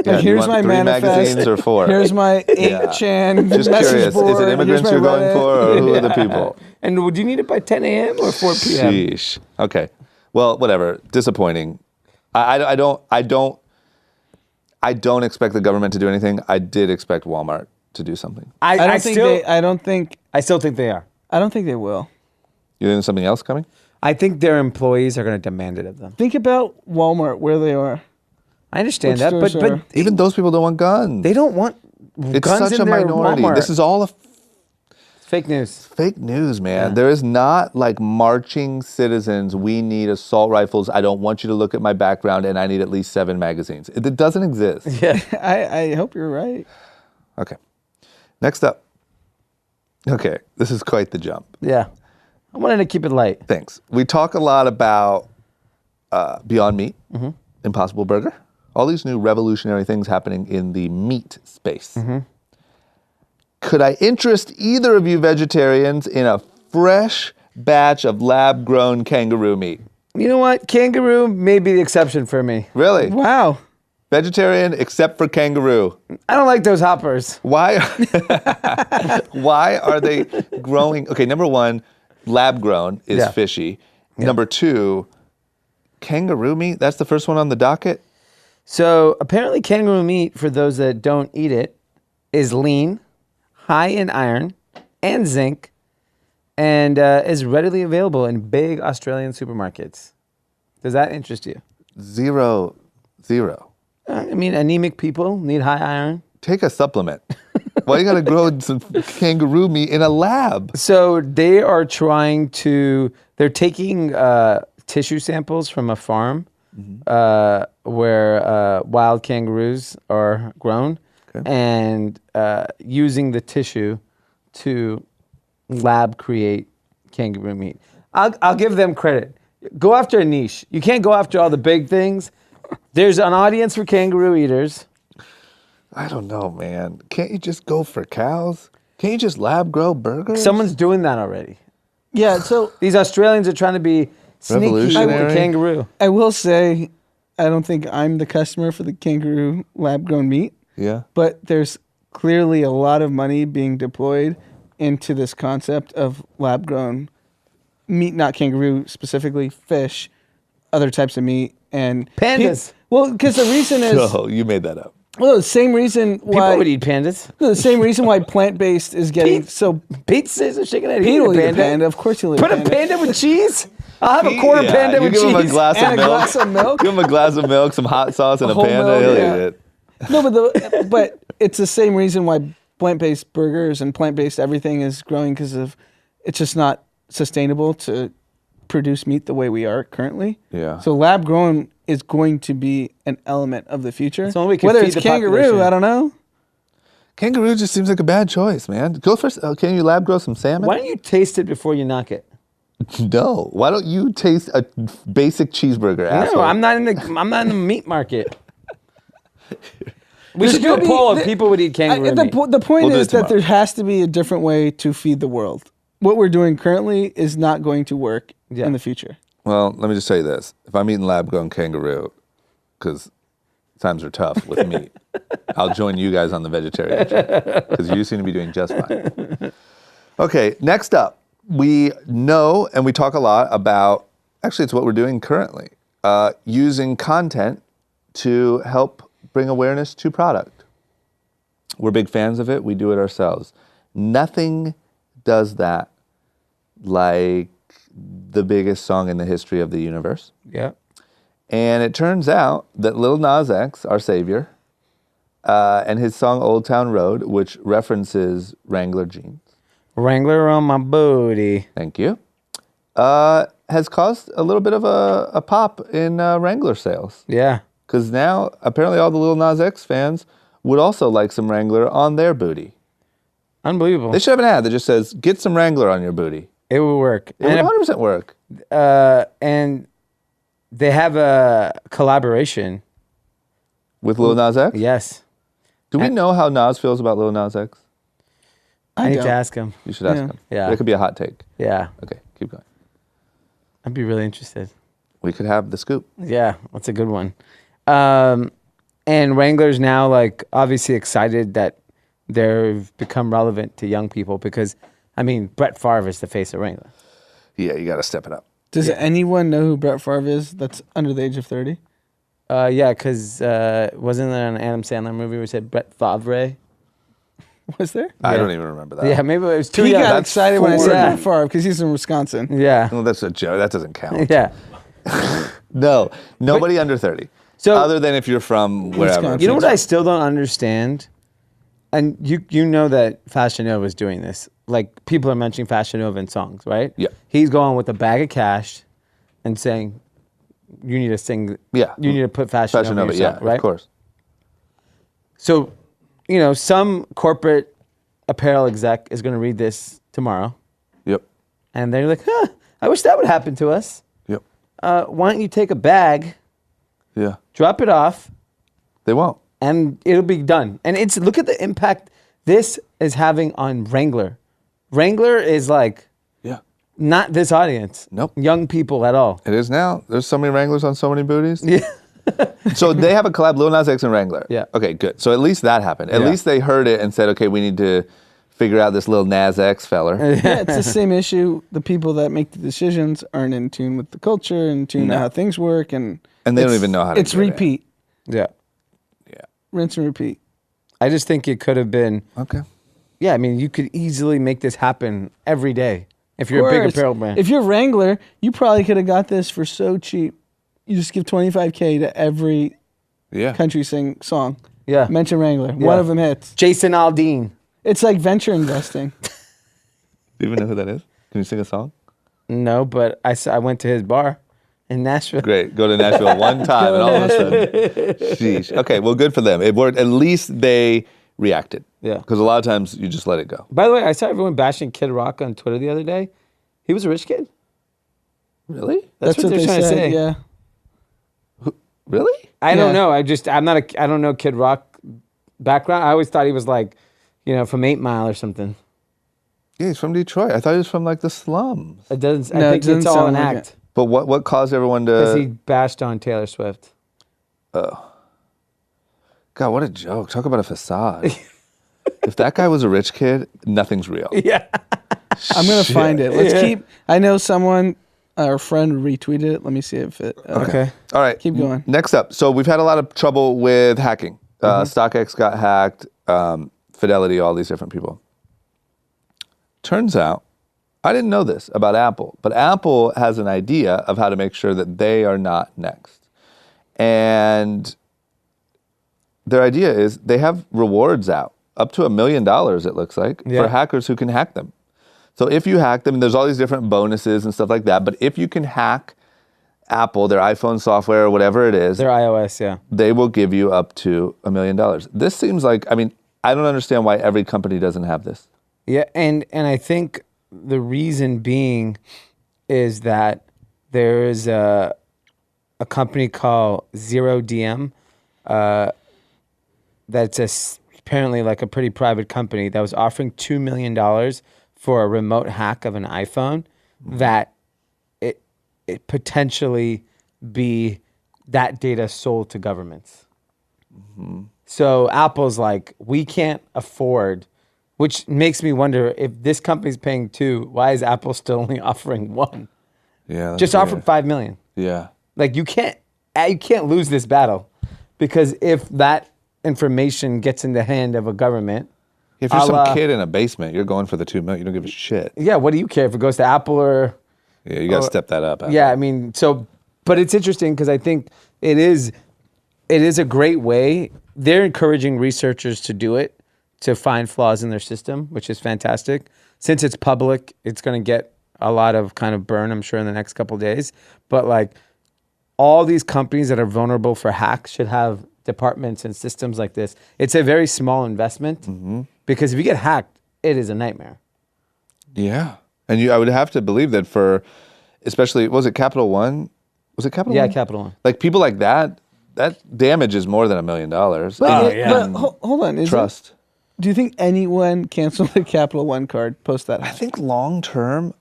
Yeah, Here's you want my 3 manifest. magazines or 4? Here's my 8chan Just message curious, board. is it immigrants Here's you're my going Reddit. for, or who are the people? And would you need it by 10 a.m. or 4 p.m.? Sheesh. Okay. Well, whatever. Disappointing. I don't expect the government to do anything. I did expect Walmart to do something. I still think think they are. I don't think they will. You think there's something else coming? I think their employees are going to demand it of them. Think about Walmart, where they are. I understand Which that, stores but are- Even those people don't want guns. they don't want It's guns such in a their minority. Walmart. This is all fake news. fake news, man. There is not like marching citizens. We need assault rifles. I don't want you to look at my background, and I need at least 7 magazines. It doesn't exist. Yeah. I hope you're right. Okay. Next up. Okay, this is quite the jump. Yeah. I wanted to keep it light. Thanks. We talk a lot about Beyond Meat, Impossible Burger, all these new revolutionary things happening in the meat space. Could I interest either of you vegetarians in a fresh batch of lab-grown kangaroo meat? You know what? Kangaroo may be the exception for me. Really? Wow. Vegetarian except for kangaroo. I don't like those hoppers. Why? Why are they growing? Okay, number 1, lab-grown is fishy. Number 2, kangaroo meat, that's the first one on the docket? So apparently kangaroo meat, for those that don't eat it, is lean, high in iron and zinc, and is readily available in big Australian supermarkets. Does that interest you? Zero. I mean, anemic people need high iron. Take a supplement. Why you gotta grow some kangaroo meat in a lab? So they are they're taking tissue samples from a farm where wild kangaroos are grown and using the tissue to lab create kangaroo meat. I'll give them credit. Go after a niche. You can't go after all the big things. There's an audience for kangaroo eaters. I don't know, man. Can't you just go for cows? Can't you just lab grow burgers? Someone's doing that already. Yeah, so These Australians are trying to be sneaky with the Revolutionary. kangaroo. I will say, I don't think I'm the customer for the kangaroo lab-grown meat, Yeah. but there's clearly a lot of money being deployed into this concept of lab-grown meat, not kangaroo specifically, fish, other types of meat, and Pandas. Well, because the reason is, No, you made that up. well, the same reason People why would eat pandas. the same reason why plant-based is getting Pete- so. Pete says a chicken head. Pete Eat will a eat a panda. panda. Of course he'll eat Put a a panda. panda with cheese. I'll have a quarter panda you with give cheese. him a glass And of a milk. glass of milk. Give him a glass of milk, some hot sauce, and a whole panda. milk, He'll yeah. eat it. No, but it's the same reason why plant-based burgers and plant-based everything is growing because of it's just not sustainable to produce meat the way we are currently. Yeah. So lab grown is going to be an element of the future. It's the only way we can Whether feed it's the kangaroo, population. I don't know. Kangaroo just seems like a bad choice, man. Go first. Can you lab grow some salmon? Why don't you taste it before you knock it? No. Why don't you taste a basic cheeseburger? Asshole? No, I'm not in the meat market. We There's should do a gonna be- poll if the- people would eat kangaroo meat. The point We'll do is it that there tomorrow. has to be a different way to feed the world. What we're doing currently is not going to work Yeah. in the future. Well, let me just tell you this. If I'm eating lab-grown kangaroo, because times are tough with meat, I'll join you guys on the vegetarian because you seem to be doing just fine. Okay, next up, we know and we talk a lot about, actually it's what we're doing currently, using content to help bring awareness to product. We're big fans of it. We do it ourselves. Nothing does that like the biggest song in the history of the universe. Yeah. And it turns out that Lil Nas X, our savior, and his song Old Town Road, which references Wrangler jeans, Wrangler on my booty. thank you, has caused a little bit of a pop in Wrangler sales. Yeah. Because now, apparently all the Lil Nas X fans would also like some Wrangler on their booty. Unbelievable. They should have an ad that just says, get some Wrangler on your booty. It would work. It would And 100% work. and they have a collaboration. With Lil Nas X? Yes. Do we know how Nas feels about Lil Nas X? I need don't. to ask him. You should ask Yeah. him. Yeah. That could be a hot take. Yeah. Okay, keep going. I'd be really interested. We could have the scoop. Yeah, that's a good one. And Wrangler's now like obviously excited that they've become relevant to young people because, I mean, Brett Favre is the face of Wrangler. Yeah, you got to step it up. Does anyone know who Brett Favre is that's under the age of 30? Yeah, because wasn't there an Adam Sandler movie where it said Brett Favre? Was there? I Yeah. don't even remember that. Yeah, maybe it was too He young. got excited when I said 40. Brett Favre because he's from Wisconsin. Yeah. Well, that's a joke. That doesn't count. Yeah. No, nobody under 30. So- other than if you're from wherever. Wisconsin. You know what I still don't understand? And you know that Fashion Nova is doing this. Like, people are mentioning Fashion Nova in songs, right? Yeah. He's going with a bag of cash and saying, you need to sing. Yeah. You need to put Fashion Nova in Nova, your yeah, song, right? of course. So, you know, some corporate apparel exec is going to read this tomorrow. Yep. And they're like, huh, I wish that would happen to us. Yep. Why don't you take a bag, Yeah. drop it off, They won't. and it'll be done. And it's look at the impact this is having on Wrangler. Wrangler is like Yeah. not this audience. Nope. Young people at all. It is now. There's so many Wranglers on so many booties. Yeah. So they have a collab, Lil Nas X and Wrangler. Yeah. Okay, good. So at least that happened. At Yeah. least they heard it and said, okay, we need to figure out this Lil Nas X feller. Yeah, it's the same issue. The people that make the decisions aren't in tune with the culture, in tune No. to how things work, and And they don't it's- even know how to It's do it. repeat, Yeah. Yeah. rinse and repeat. I just think it could have been, Okay. yeah, I mean, you could easily make this happen every day. If you're a big apparel brand. If you're Wrangler, you probably could have got this for so cheap. You just give $25K to every country song. Yeah. Mention Wrangler. One of them hits. Jason Aldean. It's like venture investing. Do you even know who that is? Can you sing a song? No, but I went to his bar in Nashville. Great. Go to Nashville one time and all of a sudden. Sheesh. Okay, well, good for them. It worked. At least they reacted. Yeah. Because a lot of times you just let it go. By the way, I saw everyone bashing Kid Rock on Twitter the other day. He was a rich kid. Really? That's what they're trying to say. Yeah. Really? I don't know. I don't know Kid Rock background. I always thought he was like, from 8 Mile or something. Yeah, he's from Detroit. I thought he was from like the slums. It doesn't. I think it's all an act. But what caused everyone to? Because he bashed on Taylor Swift. Oh. God, what a joke. Talk about a facade. If that guy was a rich kid, nothing's real. Yeah. I'm going to find it. Let's keep. I know someone, our friend retweeted it. Let me see if it. Okay. All right. Keep going. Next up. So we've had a lot of trouble with hacking. StockX got hacked, Fidelity, all these different people. Turns out, I didn't know this about Apple, but Apple has an idea of how to make sure that they are not next. And their idea is they have rewards out, up to $1 million, it looks like, for hackers who can hack them. So if you hack them, there's all these different bonuses and stuff like that, but if you can hack Apple, their iPhone software or whatever it is, their iOS, they will give you up to $1 million. This seems like, I don't understand why every company doesn't have this. Yeah, and I think the reason being is that there is a company called ZeroDM that's apparently like a pretty private company that was offering $2 million for a remote hack of an iPhone that it potentially be that data sold to governments. So Apple's like, we can't afford, which makes me wonder if this company's paying 2, why is Apple still only offering 1? Yeah, just offered $5 million. Yeah, like you can't lose this battle, because if that information gets in the hand of a government, if you're some kid in a basement, you're going for the $2 million. You don't give a shit. Yeah, what do you care if it goes to Apple or? Yeah, you got to step that up. Yeah, I mean, but it's interesting because I think it is a great way. They're encouraging researchers to do it, to find flaws in their system, which is fantastic. Since it's public, it's going to get a lot of kind of burn, I'm sure, in the next couple of days. But like all these companies that are vulnerable for hacks should have departments and systems like this. It's a very small investment because if you get hacked, it is a nightmare. Yeah. And I would have to believe that especially, was it Capital One? Was it Capital One? Yeah, Capital One. Like people like that damage is more than $1 million. But hold on. Trust. Do you think anyone canceled a Capital One card post that? I think long term.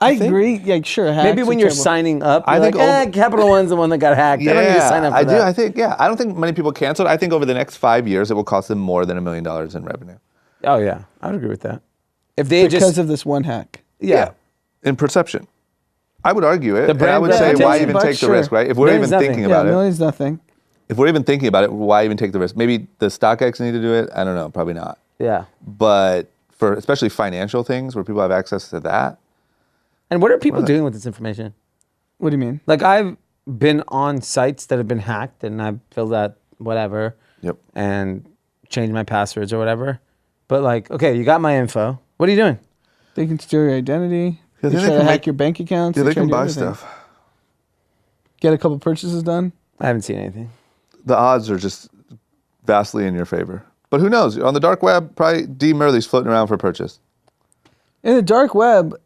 I agree. Yeah, sure. Maybe when you're signing up, I think Capital One's the one that got hacked. Yeah, I don't need to sign up for that. I think, I don't think many people canceled. I think over the next 5 years, it will cost them more than $1 million in revenue. Oh, yeah. I would agree with that. If they because of this one hack. Yeah. In perception. I would argue it. And I would say, why even take the risk, right? If we're even thinking about it. Million's nothing. If we're even thinking about it, why even take the risk? Maybe the StockX need to do it. I don't know. Probably not. Yeah. But for especially financial things where people have access to that. And what are people doing with this information? What do you mean? Like I've been on sites that have been hacked and I've filled out whatever. Yep. And changed my passwords or whatever. But like, okay, you got my info. What are you doing? They can steal your identity. They try to hack your bank accounts. Yeah, they can buy stuff. Get a couple purchases done. I haven't seen anything. The odds are just vastly in your favor. But who knows? On the dark web, probably Dee Murthy's floating around for purchase. In the dark web,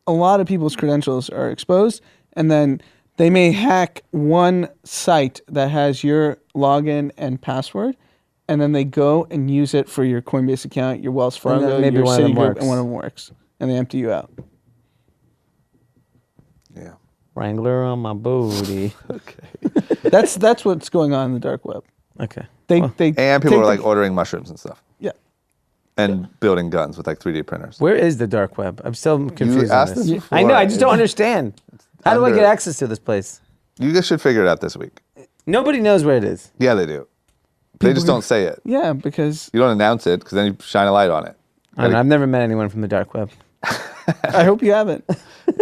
a lot of people's credentials are exposed, and then they may hack one site that has your login and password, and then they go and use it for your Coinbase account, your Wells Fargo, your Citigroup, and one of them works, and they empty you out. Yeah. Wrangler on my booty. Okay. That's what's going on in the dark web. Okay. And people are like ordering mushrooms and stuff. Yeah. And building guns with like 3D printers. Where is the dark web? I'm still confused. You asked this before. I know. I just don't understand. How do I get access to this place? You guys should figure it out this week. Nobody knows where it is. Yeah, they do. They just don't say it. Yeah, because you don't announce it because then you shine a light on it. I don't know, I've never met anyone from the dark web. I hope you haven't.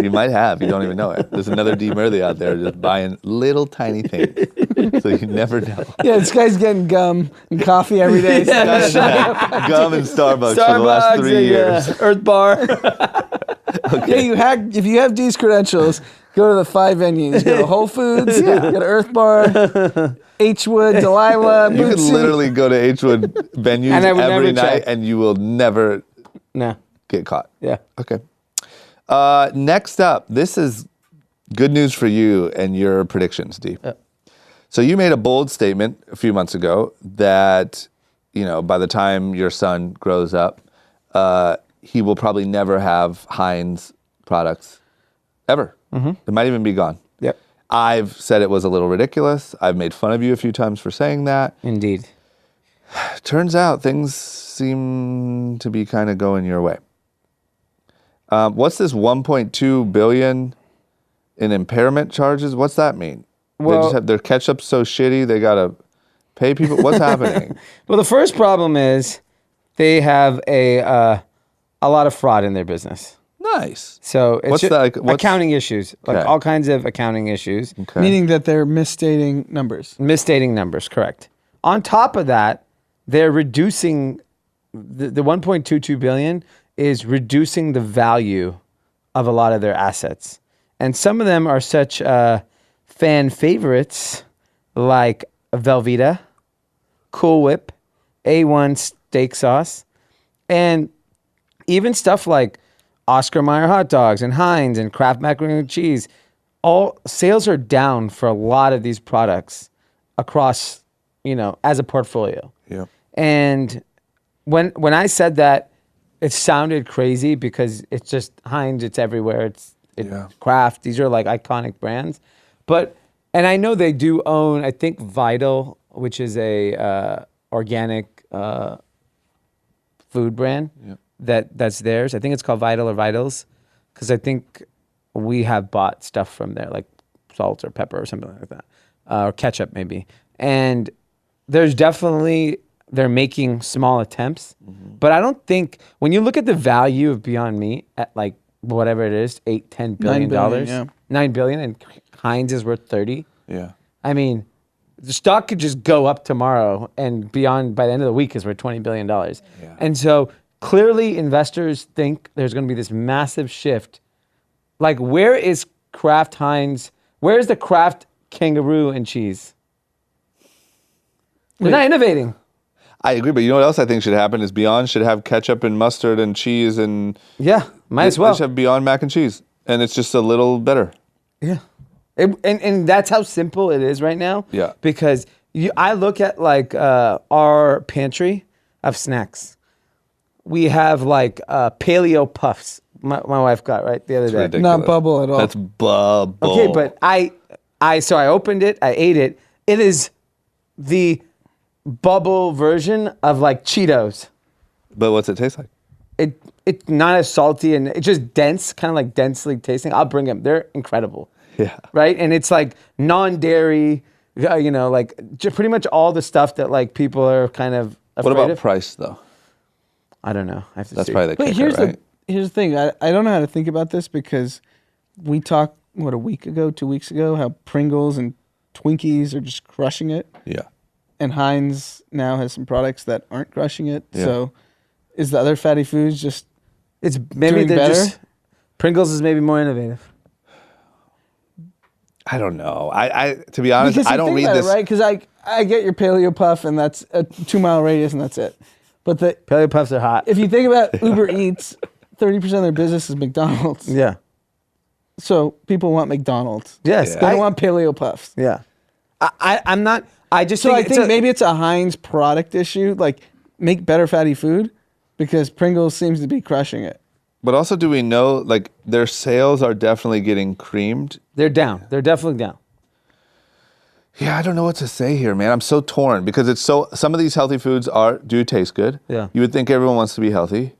You might have. You don't even know it. There's another Dee Murthy out there just buying little tiny things. So you never know. Yeah, this guy's getting gum and coffee every day. Gum and Starbucks for the last 3 years. Earth Bar. Okay. Yeah, if you have these credentials, go to the 5 venues. Go to Whole Foods, go to Earth Bar, H-Wood, Delilah, You could Bootsy. literally go to H-Wood venues And I would every never night check. and you will never No. get caught. Yeah. Okay. Next up, this is good news for you and your predictions, Dee. So you made a bold statement a few months ago that, by the time your son grows up, he will probably never have Heinz products ever. It might even be gone. Yep. I've said it was a little ridiculous. I've made fun of you a few times for saying that. Indeed. Turns out things seem to be kind of going your way. What's this 1.2 billion in impairment charges? What's that mean? Well- they just have their ketchup so shitty they gotta pay people. What's happening? Well, the first problem is they have a lot of fraud in their business. Nice. So it's What's ju- that, like, what's- accounting issues, like Okay. all kinds of accounting issues. Okay. Meaning that they're misstating numbers. Misstating numbers, correct. On top of that, they're reducing the 1.22 billion is reducing the value of a lot of their assets. And some of them are such fan favorites like Velveeta, Cool Whip, A1 steak sauce, and even stuff like Oscar Mayer hot dogs and Heinz and Kraft macaroni and cheese. All sales are down for a lot of these products across, as a portfolio. Yeah. And when I said that, it sounded crazy because it's just Heinz, it's everywhere. It's Yeah. Kraft. These are like iconic brands. And I know they do own, I think, Vital, which is a organic food brand that's theirs. I think it's called Vital or Vitals because I think we have bought stuff from there, like salt or pepper or something like that, or ketchup maybe. And there's definitely, they're making small attempts, but I don't think, when you look at the value of Beyond Meat at like whatever it is, $8-10 billion, billion, $9 billion, and Heinz is worth 30. Yeah. I mean, the stock could just go up tomorrow and Beyond by the end of the week is worth $20 billion. And so clearly investors think there's going to be this massive shift. Like, where is Kraft Heinz? Where is the Kraft kangaroo and cheese? They're not innovating. I agree, but you know what else I think should happen is Beyond should have ketchup and mustard and cheese and Yeah, might as well. They should have Beyond mac and cheese, and it's just a little better. Yeah. And that's how simple it is right now. Yeah. Because I look at like our pantry of snacks. We have like paleo puffs. My wife got right the other day. Ridiculous. Not bubble at all. That's bubble. Okay, but I opened it, I ate it. It is the bubble version of like Cheetos. But what's it taste like? It's not as salty and it's just dense, kind of like densely tasting. I'll bring them. They're incredible. Yeah. Right? And it's like non-dairy, like pretty much all the stuff that like people are kind of afraid What about of. price though? I don't know. I have to That's see. probably the But kicker, here's right? the thing. I don't know how to think about this because we talked, a week ago, 2 weeks ago, how Pringles and Twinkies are just crushing it. Yeah. And Heinz now has some products that aren't crushing it. Yeah. So is the other fatty foods just It's maybe doing they're better? just Pringles is maybe more innovative. I don't know. I to be honest, Because I you don't think read about it, this. right? Because I get your paleo puff and that's a 2 mile radius and that's it. But Paleo puffs are hot. if you think about Uber Eats, 30% of their business is McDonald's. Yeah. So people want McDonald's. Yes. They don't want paleo puffs. Yeah. I'm not. I just So I it's think a- maybe it's a Heinz product issue. Like, make better fatty food because Pringles seems to be crushing it. But also, do we know like their sales are definitely getting creamed? they're down. They're definitely down. Yeah, I don't know what to say here, man. I'm so torn because it's so. Some of these healthy foods do taste good. Yeah. You would think everyone wants to be healthy,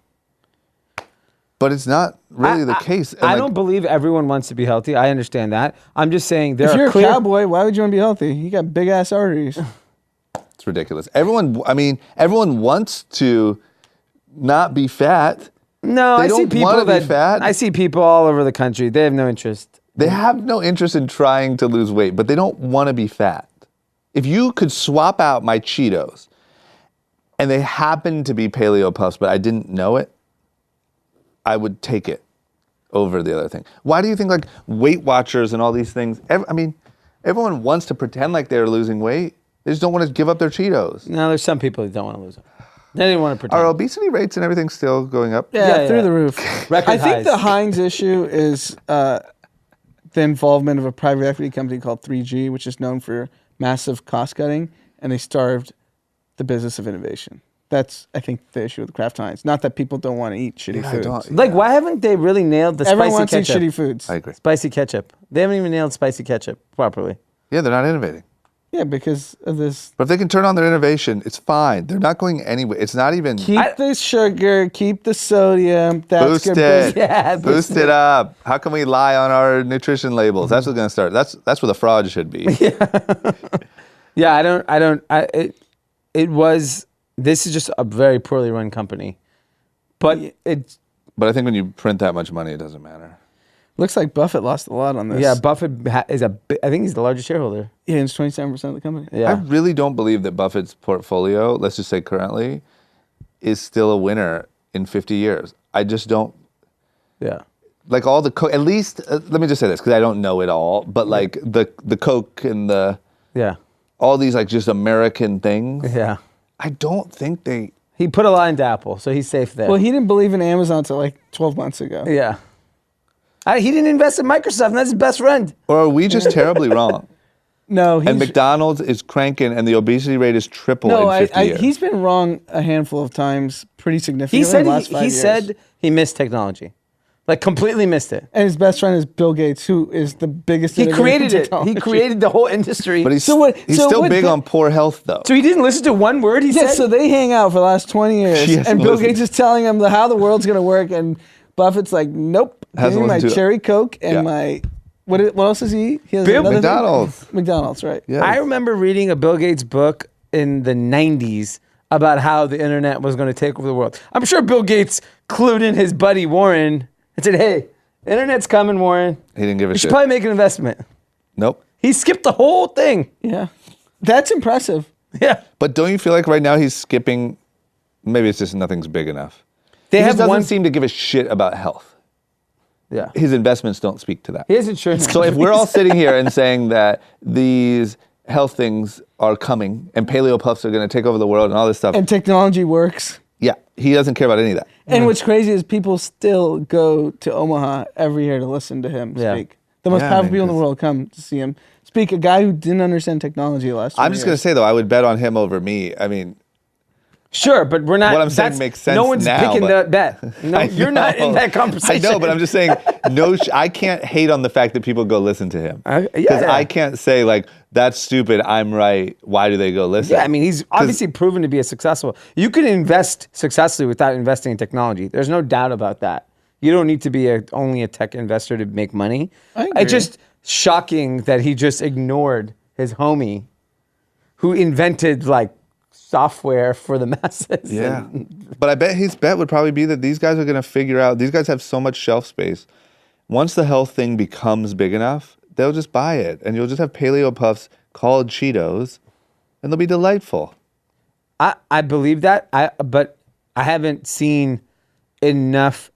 but it's not really the case. And, I like, don't believe everyone wants to be healthy. I understand that. I'm just saying there If are you're clear. a cowboy, why would you want to be healthy? You got big ass arteries. It's ridiculous. Everyone wants to not be fat, No, They I see don't people wanna be that fat. I see people all over the country. They have no interest. They have no interest in trying to lose weight, but they don't want to be fat. If you could swap out my Cheetos and they happen to be Paleo Puffs, but I didn't know it, I would take it over the other thing. Why do you think like Weight Watchers and all these things, everyone wants to pretend like they're losing weight. They just don't want to give up their Cheetos. No, there's some people that don't want to lose it. They didn't want to pretend. Are obesity rates and everything still going up? Yeah, through the roof. Record I think highs. the Heinz issue is the involvement of a private equity company called 3G, which is known for massive cost cutting, and they starved the business of innovation. That's, I think, the issue with Kraft Heinz. Not that people don't want to eat shitty foods. Like, why haven't they really nailed the Everyone spicy wants to eat ketchup? shitty foods. I agree. Spicy ketchup. They haven't even nailed spicy ketchup properly. Yeah, they're not innovating. Yeah, because of this. But if they can turn on their innovation, it's fine. They're not going anywhere. It's not even... Keep the sugar, keep the sodium. That's Boost good. it. Yeah, Boost it up. How can we lie on our nutrition labels? That's what's going to start. That's where the fraud should be. Yeah, this is just a very poorly run company. But it's, But I think when you print that much money, it doesn't matter. Looks like Buffett lost a lot on this. yeah, Buffett is I think he's the largest shareholder. Yeah, it's 27% of the company. Yeah. I really don't believe that Buffett's portfolio, let's just say currently, is still a winner in 50 years. I just don't. Yeah. Like all the Coke, at least, let me just say this because I don't know it all, but like the Coke and Yeah. all these like just American things, Yeah. I don't think they. He put a line into Apple, so he's safe there. Well, he didn't believe in Amazon until like 12 months ago. yeah. He didn't invest in Microsoft, and that's his best friend. Or are we just terribly wrong? No, And McDonald's is cranking, and the obesity rate is triple in 50 years. he's been wrong a handful of times, pretty significantly. He said in the last 5 years. said he missed technology, like completely missed it. And his best friend is Bill Gates, who is the biggest. He innovator in created it. He technology. created the whole industry. But he's So still what big the- on poor health, though. so he didn't listen to one word he Yeah, said. so they hang out for the last 20 years, Yes, and Bill listen. Gates is telling him how the world's going to work, and Buffett's like, nope, give Hasn't me my listened to it. cherry Coke and Yeah. my what else does he eat? He has Bill- another thing? McDonald's. McDonald's, right? Yeah. I remember reading a Bill Gates book in the 90s about how the internet was going to take over the world. I'm sure Bill Gates clued in his buddy Warren and said, hey, the internet's coming, Warren. He didn't give a You shit. should probably make an investment. Nope. He skipped the whole thing. Yeah, that's impressive. Yeah. But don't you feel like right now he's skipping? Maybe it's just nothing's big enough. They He have just doesn't one. seem to give a shit about health. Yeah. His investments don't speak to that. He has insurance. So if we're all sitting here and saying that these health things are coming and paleo puffs are going to take over the world and all this stuff, And technology works. yeah, he doesn't care about any of that. And what's crazy is people still go to Omaha every year to listen to him Yeah. speak. The most Yeah, powerful man, people in the 'cause- world come to see him speak. A guy who didn't understand technology last. I'm just going to say though, I would bet on him over me. I mean, Sure, but we're not. What I'm saying that's- makes sense No one's now, picking but- the bet. No, you're not in that conversation. I know, but I'm just saying, I can't hate on the fact that people go listen to him. Yeah. Because I can't say like, that's stupid, I'm right, why do they go listen? Yeah, I mean, he's obviously proven to be a successful. You can invest successfully without investing in technology. There's no doubt about that. You don't need to be only a tech investor to make money. I agree. It's just shocking that he just ignored his homie who invented like software for the masses. Yeah. But I bet his bet would probably be that these guys are going to figure out, these guys have so much shelf space. Once the health thing becomes big enough, they'll just buy it. And you'll just have paleo puffs called Cheetos, and they'll be delightful. I believe that, but I haven't seen enough,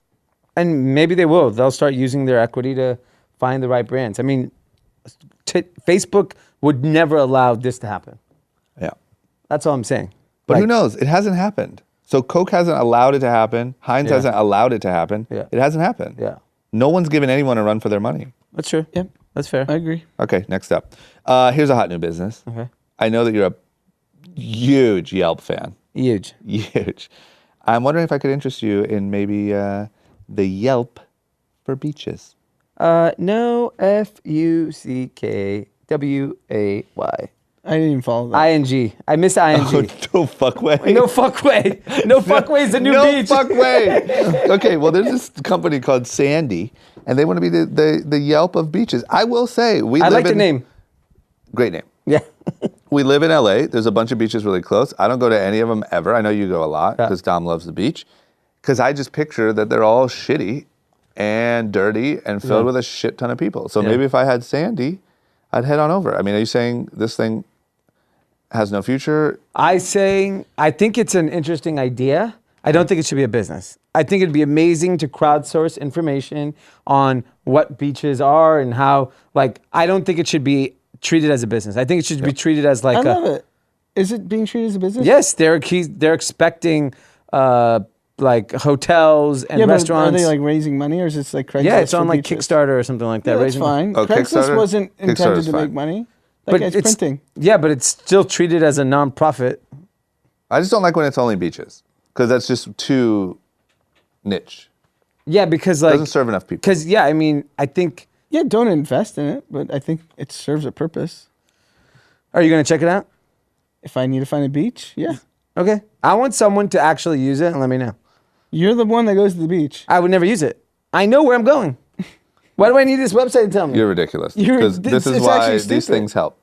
and maybe they will. They'll start using their equity to find the right brands. I mean, Facebook would never allow this to happen. Yeah. That's all I'm saying. But Like, who knows? It hasn't happened. So Coke hasn't allowed it to happen. Heinz Yeah. hasn't allowed it to happen. Yeah. It hasn't happened. Yeah, No one's given anyone a run for their money. that's true. Yep. That's fair. I agree. Okay, next up. Here's a hot new business. Okay. I know that you're a huge Yelp fan. Huge. Huge. I'm wondering if I could interest you in maybe the Yelp for beaches. No, FUCKWAY. I didn't even follow that. ING. I miss ING. Oh, no fuck way. No fuck way. No fuck way is the new no beach. fuck way. Okay, well, there's this company called Sandy, and they want to be the Yelp of beaches. I will say, I like the name. Great name. Yeah. We live in LA. There's a bunch of beaches really close. I don't go to any of them ever. I know you go a lot because Dom loves the beach. Because I just picture that they're all shitty and dirty and filled with a shit ton of people. So maybe if I had Sandy, I'd head on over. I mean, are you saying this thing has no future? I think it's an interesting idea. I don't think it should be a business. I think it'd be amazing to crowdsource information on what beaches are and how, like, I don't think it should be treated as a business. I think it should be treated as like I love it. Is it being treated as a business? Yes, they're expecting like hotels and restaurants. Are they like raising money or is it like Craigslist? Yeah, it's on like beaches? Kickstarter or something like that. Yeah, that's fine. Oh, Craigslist Kickstarter? wasn't intended Kickstarter's to fine. make money. That guy's it's printing. Yeah, but it's still treated as a non-profit. I just don't like when it's only beaches because that's just too niche. Yeah, because like Doesn't serve enough people. Because I mean, I think. Yeah, don't invest in it, but I think it serves a purpose. Are you gonna check it out? If I need to find a beach, yeah. Okay. I want someone to actually use it and let me know. You're the one that goes to the beach. I would never use it. I know where I'm going. Why do I need this website to tell me? You're ridiculous. You're- Because this is it's why actually these stupid. things help.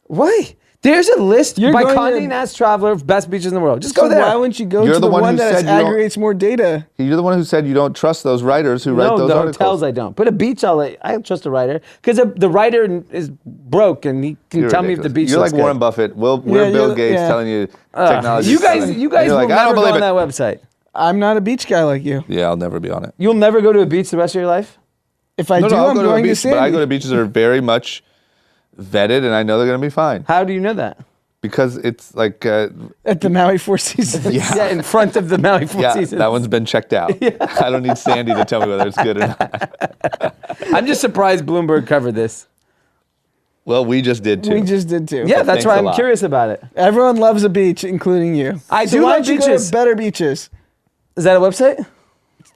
Why? There's a list You're by going to- Condé Nast Traveler of best beaches in the world. Just So go there. why wouldn't you go You're to the the one one who that said you don't- aggregates more data? You're the one who said you don't trust those writers who write No, those the articles. hotels I don't. But a beach, I trust a writer because the writer is broke and he can You're tell me if the ridiculous. beach You're looks like Warren good. Buffett. We're Yeah, Bill you're- Gates yeah. telling you technology. You guys And will you're like, I never don't go believe on it. that website. I'm not a beach guy like you. Yeah, I'll never be on it. You'll never go to a beach the rest of your life? If I No, do, I'll I'm go to a going to beach, but I Sandy. go to beaches that are very much vetted, and I know they're going to be fine How do you know that? because it's like, At the Maui Four Seasons. Yeah, in front of the Maui Four yeah, Seasons. that one's been checked out. I don't need Sandy to tell me whether it's good or not. I'm just surprised Bloomberg covered this. Well, we just did too. We just did too. Yeah, that's thanks why a I'm lot. curious about it. Everyone loves a beach, including you. I So do why love don't you go beaches. to better beaches? Is that a website?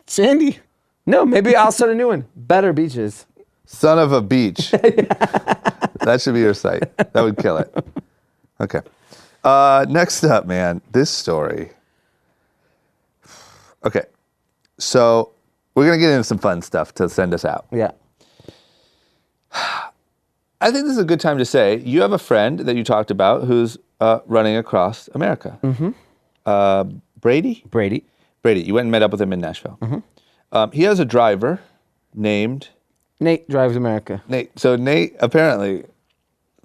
Sandy. No, maybe I'll start a new one. Better beaches. Son of a beach. That should be your site. That would kill it. Okay. Next up, man, this story. Okay. So we're going to get into some fun stuff to send us out. Yeah. I think this is a good time to say you have a friend that you talked about who's running across America. Mm-hmm. Brady? Brady. Brady. You went and met up with him in Nashville. Mm-hmm. He has a driver named Nate Drives America. Nate. So Nate apparently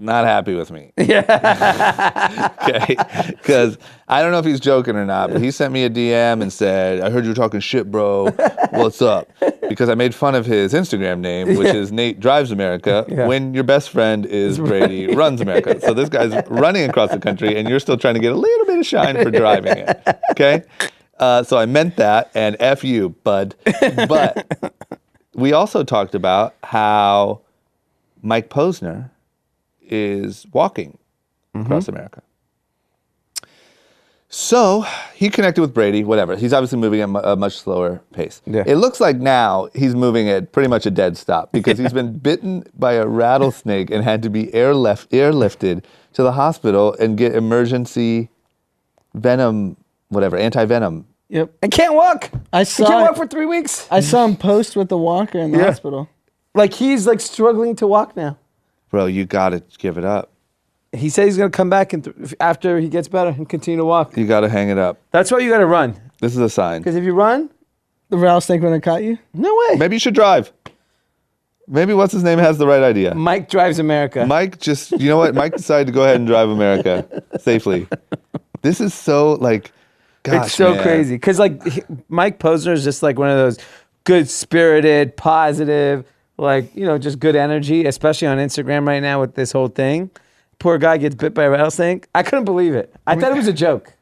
not happy with me. Yeah. Okay. Because I don't know if he's joking or not, but he sent me a DM and said, I heard you were talking shit, bro. What's up? Because I made fun of his Instagram name, which is Nate Drives America, when your best friend is Brady Runs America. So this guy's running across the country and you're still trying to get a little bit of shine for driving it. Okay? So I meant that, and F you, bud. But we also talked about how Mike Posner is walking across America. So he connected with Brady, whatever. He's obviously moving at a much slower pace. Yeah. It looks like now he's moving at pretty much a dead stop because he's been bitten by a rattlesnake and had to be airlifted to the hospital and get emergency venom, whatever, anti-venom. Yep. And can't walk. I He saw can't it. walk for 3 weeks. I saw him post with the walker in the hospital. Like he's like struggling to walk now. Bro, you got to give it up. He said he's going to come back and after he gets better and continue to walk. You got to hang it up. That's why you got to run. This is a sign. Because if you run, The rattlesnake when it caught you? no way. Maybe you should drive. Maybe what's his name has the right idea. Mike Drives America. Mike just, you know what? Mike decided to go ahead and drive America safely. This is so like, gosh, It's so man. crazy. Because like Mike Posner is just like one of those good spirited, positive, like, you know, just good energy, especially on Instagram right now with this whole thing. Poor guy gets bit by a rattlesnake. I couldn't believe it. I thought it was a joke.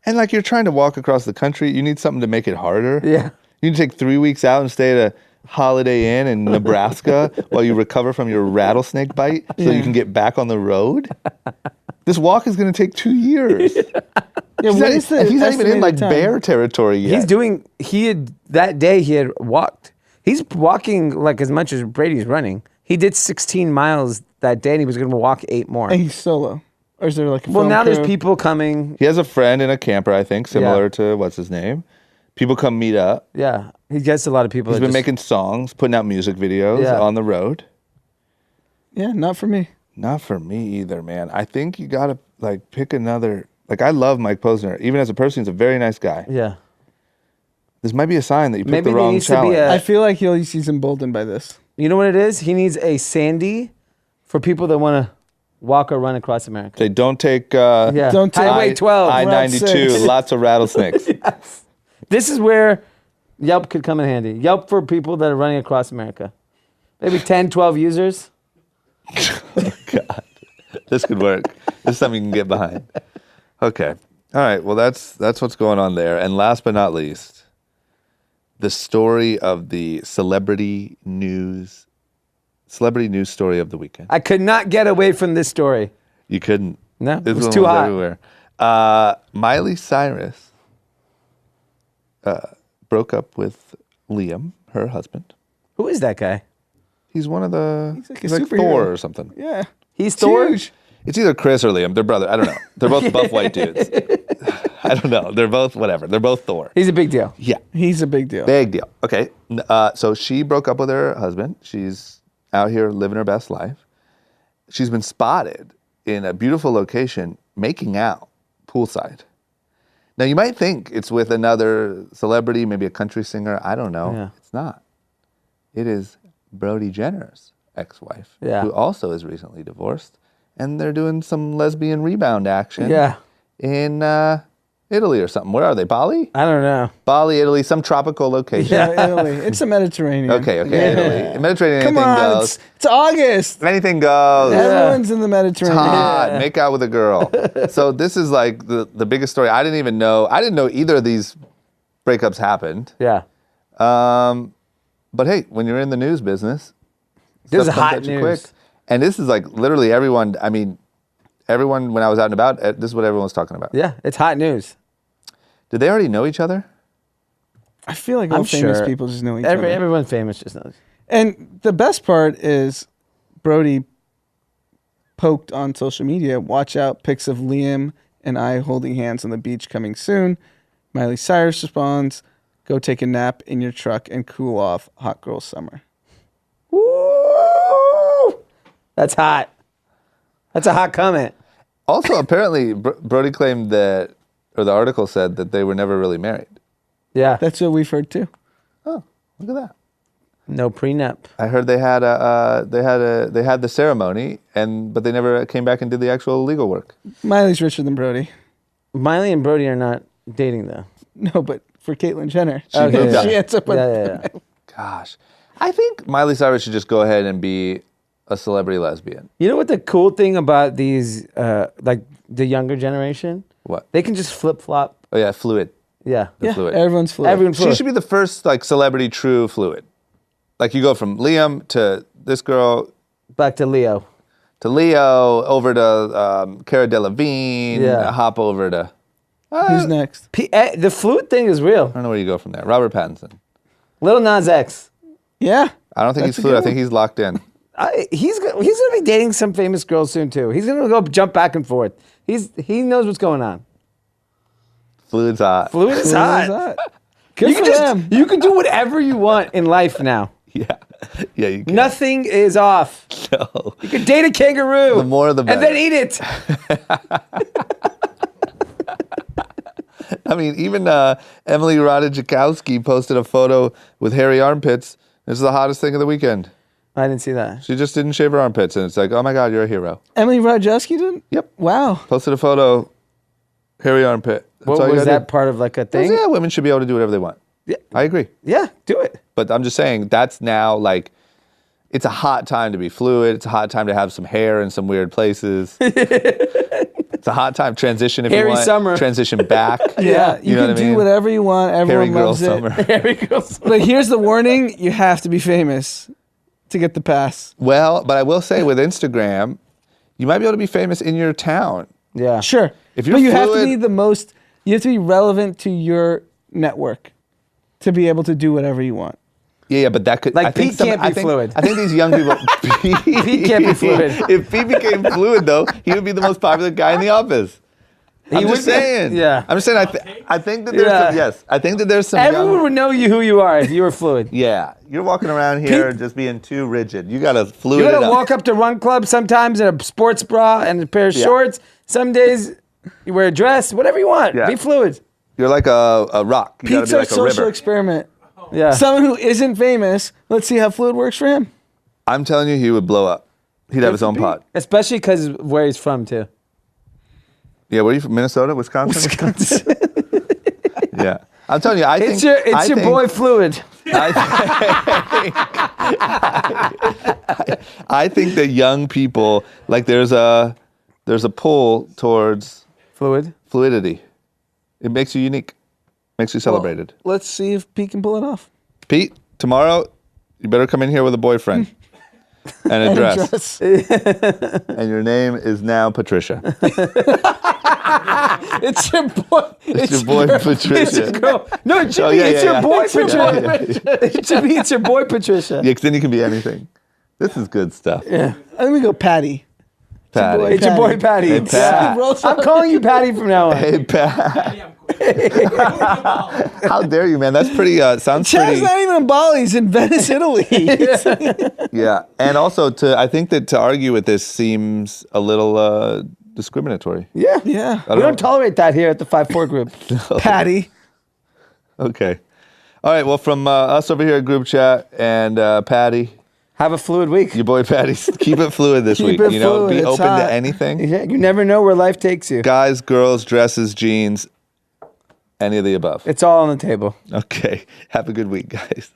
And like you're trying to walk across the country, you need something to make it harder. Yeah. You need to take 3 weeks out and stay at a Holiday Inn in Nebraska while you recover from your rattlesnake bite so you can get back on the road. This walk is going to take 2 years. Yeah, what is the He's not even in estimated like time? bear territory yet. That day he had walked. He's walking like as much as Brady's running. He did 16 miles that day and he was going to walk 8 more. And he's solo. Or is there like a Well, film now crew? there's people coming. He has a friend in a camper, I think, similar to what's his name. People come meet up. Yeah. He gets a lot of people. He's been making songs, putting out music videos on the road. Yeah, not for me. Not for me either, man. I think you got to like pick another. Like I love Mike Posner. Even as a person, he's a very nice guy. Yeah. This might be a sign that you picked Maybe the there wrong needs to be challenge. a- I feel like he's emboldened by this. You know what it is? He needs a Sandy for people that want to walk or run across America. They don't take Yeah. Don't take- Highway 12. I-92, Route 6. lots of rattlesnakes. Yes. This is where Yelp could come in handy. Yelp for people that are running across America. Maybe 10, 12 users. God, this could work. This is something you can get behind. Okay. All right. Well, that's what's going on there. And last but not least, the story of the celebrity news story of the weekend. I could not get away from this story. You couldn't. No, This it was one too hot. everywhere. Miley Cyrus broke up with Liam, her husband. Who is that guy? He's one of the. He's like a he's like superhero. Thor or something. Yeah. He's Thor? Huge. It's either Chris or Liam. They're brother. I don't know. They're both buff white dudes. I don't know. They're both whatever. They're both Thor. He's a big deal. Yeah. He's a big deal. Big deal. Okay. So she broke up with her husband. She's out here living her best life. She's been spotted in a beautiful location making out poolside. Now, you might think it's with another celebrity, maybe a country singer. I don't know. Yeah. It's not. It is Brody Jenner's ex-wife, Yeah. who also is recently divorced. And they're doing some lesbian rebound action Yeah. in Italy or something. Where are they? Bali? I don't know. Bali, Italy, some tropical location. Yeah, Italy. It's the Mediterranean. Okay, Italy. Mediterranean, Come anything on, goes. it's August. Anything goes. Everyone's in the Mediterranean. Hot. Make out with a girl. So this is like the biggest story. I didn't know either of these breakups happened. Yeah. But hey, when you're in the news business, This is stuff comes hot at you news. quick. And this is like literally everyone, everyone, when I was out and about, this is what everyone was talking about. Yeah, it's hot news. Did they already know each other? I feel like all I'm famous sure. people just know each other. Everyone famous just knows. And the best part is Brody poked on social media, watch out, pics of Liam and I holding hands on the beach coming soon. Miley Cyrus responds, go take a nap in your truck and cool off, hot girl summer. Woo! That's hot. That's a hot comment. Also, apparently, Brody claimed that, or the article said that they were never really married. Yeah. That's what we've heard too. Oh, look at that. No prenup. I heard they had the ceremony, but they never came back and did the actual legal work. Miley's richer than Brody. Miley and Brody are not dating though. No, but for Caitlyn Jenner, she, Okay, yeah. she ends up with Yeah. Gosh, I think Miley Cyrus should just go ahead and be a celebrity lesbian. You know what the cool thing about these, like the younger generation? What? They can just flip flop. Oh yeah, fluid. Yeah. Yeah, fluid. everyone's fluid. Everyone She fluid. should be the first like celebrity true fluid. Like you go from Liam to this girl Back to Leo. to Leo over to Cara Delevingne. Yeah. Hop over to Who's next? The fluid thing is real. I don't know where you go from there. Robert Pattinson. Lil Nas X. Yeah. I don't think That's he's a fluid. I good think he's locked in. He's gonna be dating some famous girls soon too. He's gonna go jump back and forth. He knows what's going on. Fluid's hot. Fluid is Who's hot. that? Good You for can them. you can do whatever you want in life now. Yeah. Yeah, you can. Nothing is off. No. You can date a kangaroo. The more the And then better. eat it. I mean, even Emily Ratajkowski posted a photo with hairy armpits. This is the hottest thing of the weekend. I didn't see that. She just didn't shave her armpits, and it's like, oh my God, you're a hero. Emily Ratajkowski did? Yep. Wow. Posted a photo, hairy armpit. That's What all you was gotta that part of like a do. thing? Yeah, women should be able to do whatever they want. Yeah. I agree. Yeah, do it. But I'm just saying, that's now like, it's a hot time to be fluid. It's a hot time to have some hair in some weird places. It's a hot time. Transition if Hairy you want. summer. Transition back. Yeah, you know can what I do mean? whatever you want. Hairy Everyone girl loves summer. it. There we go. But here's the warning: you have to be famous to get the pass. Well, but I will say with Instagram, you might be able to be famous in your town. Yeah. Sure, If you're but you have to fluid- be the most. You have to be relevant to your network to be able to do whatever you want. Yeah, but that could Like I think Pete can't be I think, fluid. I think these young people. Pete can't be fluid. If Pete became fluid, though, he would be the most popular guy in the office. I'm would just be. saying. Yeah. I'm just saying. I think that there's Yeah. some, yes. I think that there's some. Everyone young, would know who you are if you were fluid. yeah, you're walking around here just being too rigid. You gotta fluid You it gotta up. walk up to Run Club sometimes in a sports bra and a pair of Yeah. shorts. Some days you wear a dress, whatever you want. Yeah. Be fluid. You're like a rock. You Pete's gotta our be like a social river. experiment. Yeah. Someone who isn't famous. Let's see how fluid works for him. I'm telling you, he would blow up. He'd have his own pod. Especially because where he's from, too. Yeah, where are you from? Minnesota? Wisconsin? Yeah. I'm telling you, It's your boy Fluid. I think that young people, like there's a pull towards fluidity. It makes you unique. Makes you celebrated. Well, let's see if Pete can pull it off. Pete, tomorrow, you better come in here with a boyfriend and a dress. And your name is now Patricia. It's your boy. It's your boy Patricia. It's your girl. No, it should be. It's your boy Patricia. It should be. It's your boy Patricia. Yeah, because then you can be anything. This is good stuff. Yeah. Let me go, Patty. Patty. It's your boy Patty. Hey, Pat. Yeah. I'm calling you Patty from now on. Hey, Pat. How dare you, man? That's pretty, sounds Chad's pretty. not even in Bali. He's in Venice, Italy. Yeah. And also, I think that to argue with this seems a little discriminatory. Yeah. Yeah. We don't tolerate that here at the 5-4 group. Patty. Okay. All right. Well, from us over here at Group Chat and Patty, Have a fluid week. your boy Patty, keep it fluid this week. it You know, fluid. be It's open hot. to anything. Yeah, you never know where life takes you. Guys, girls, dresses, jeans, any of the above. It's all on the table. Okay. Have a good week, guys.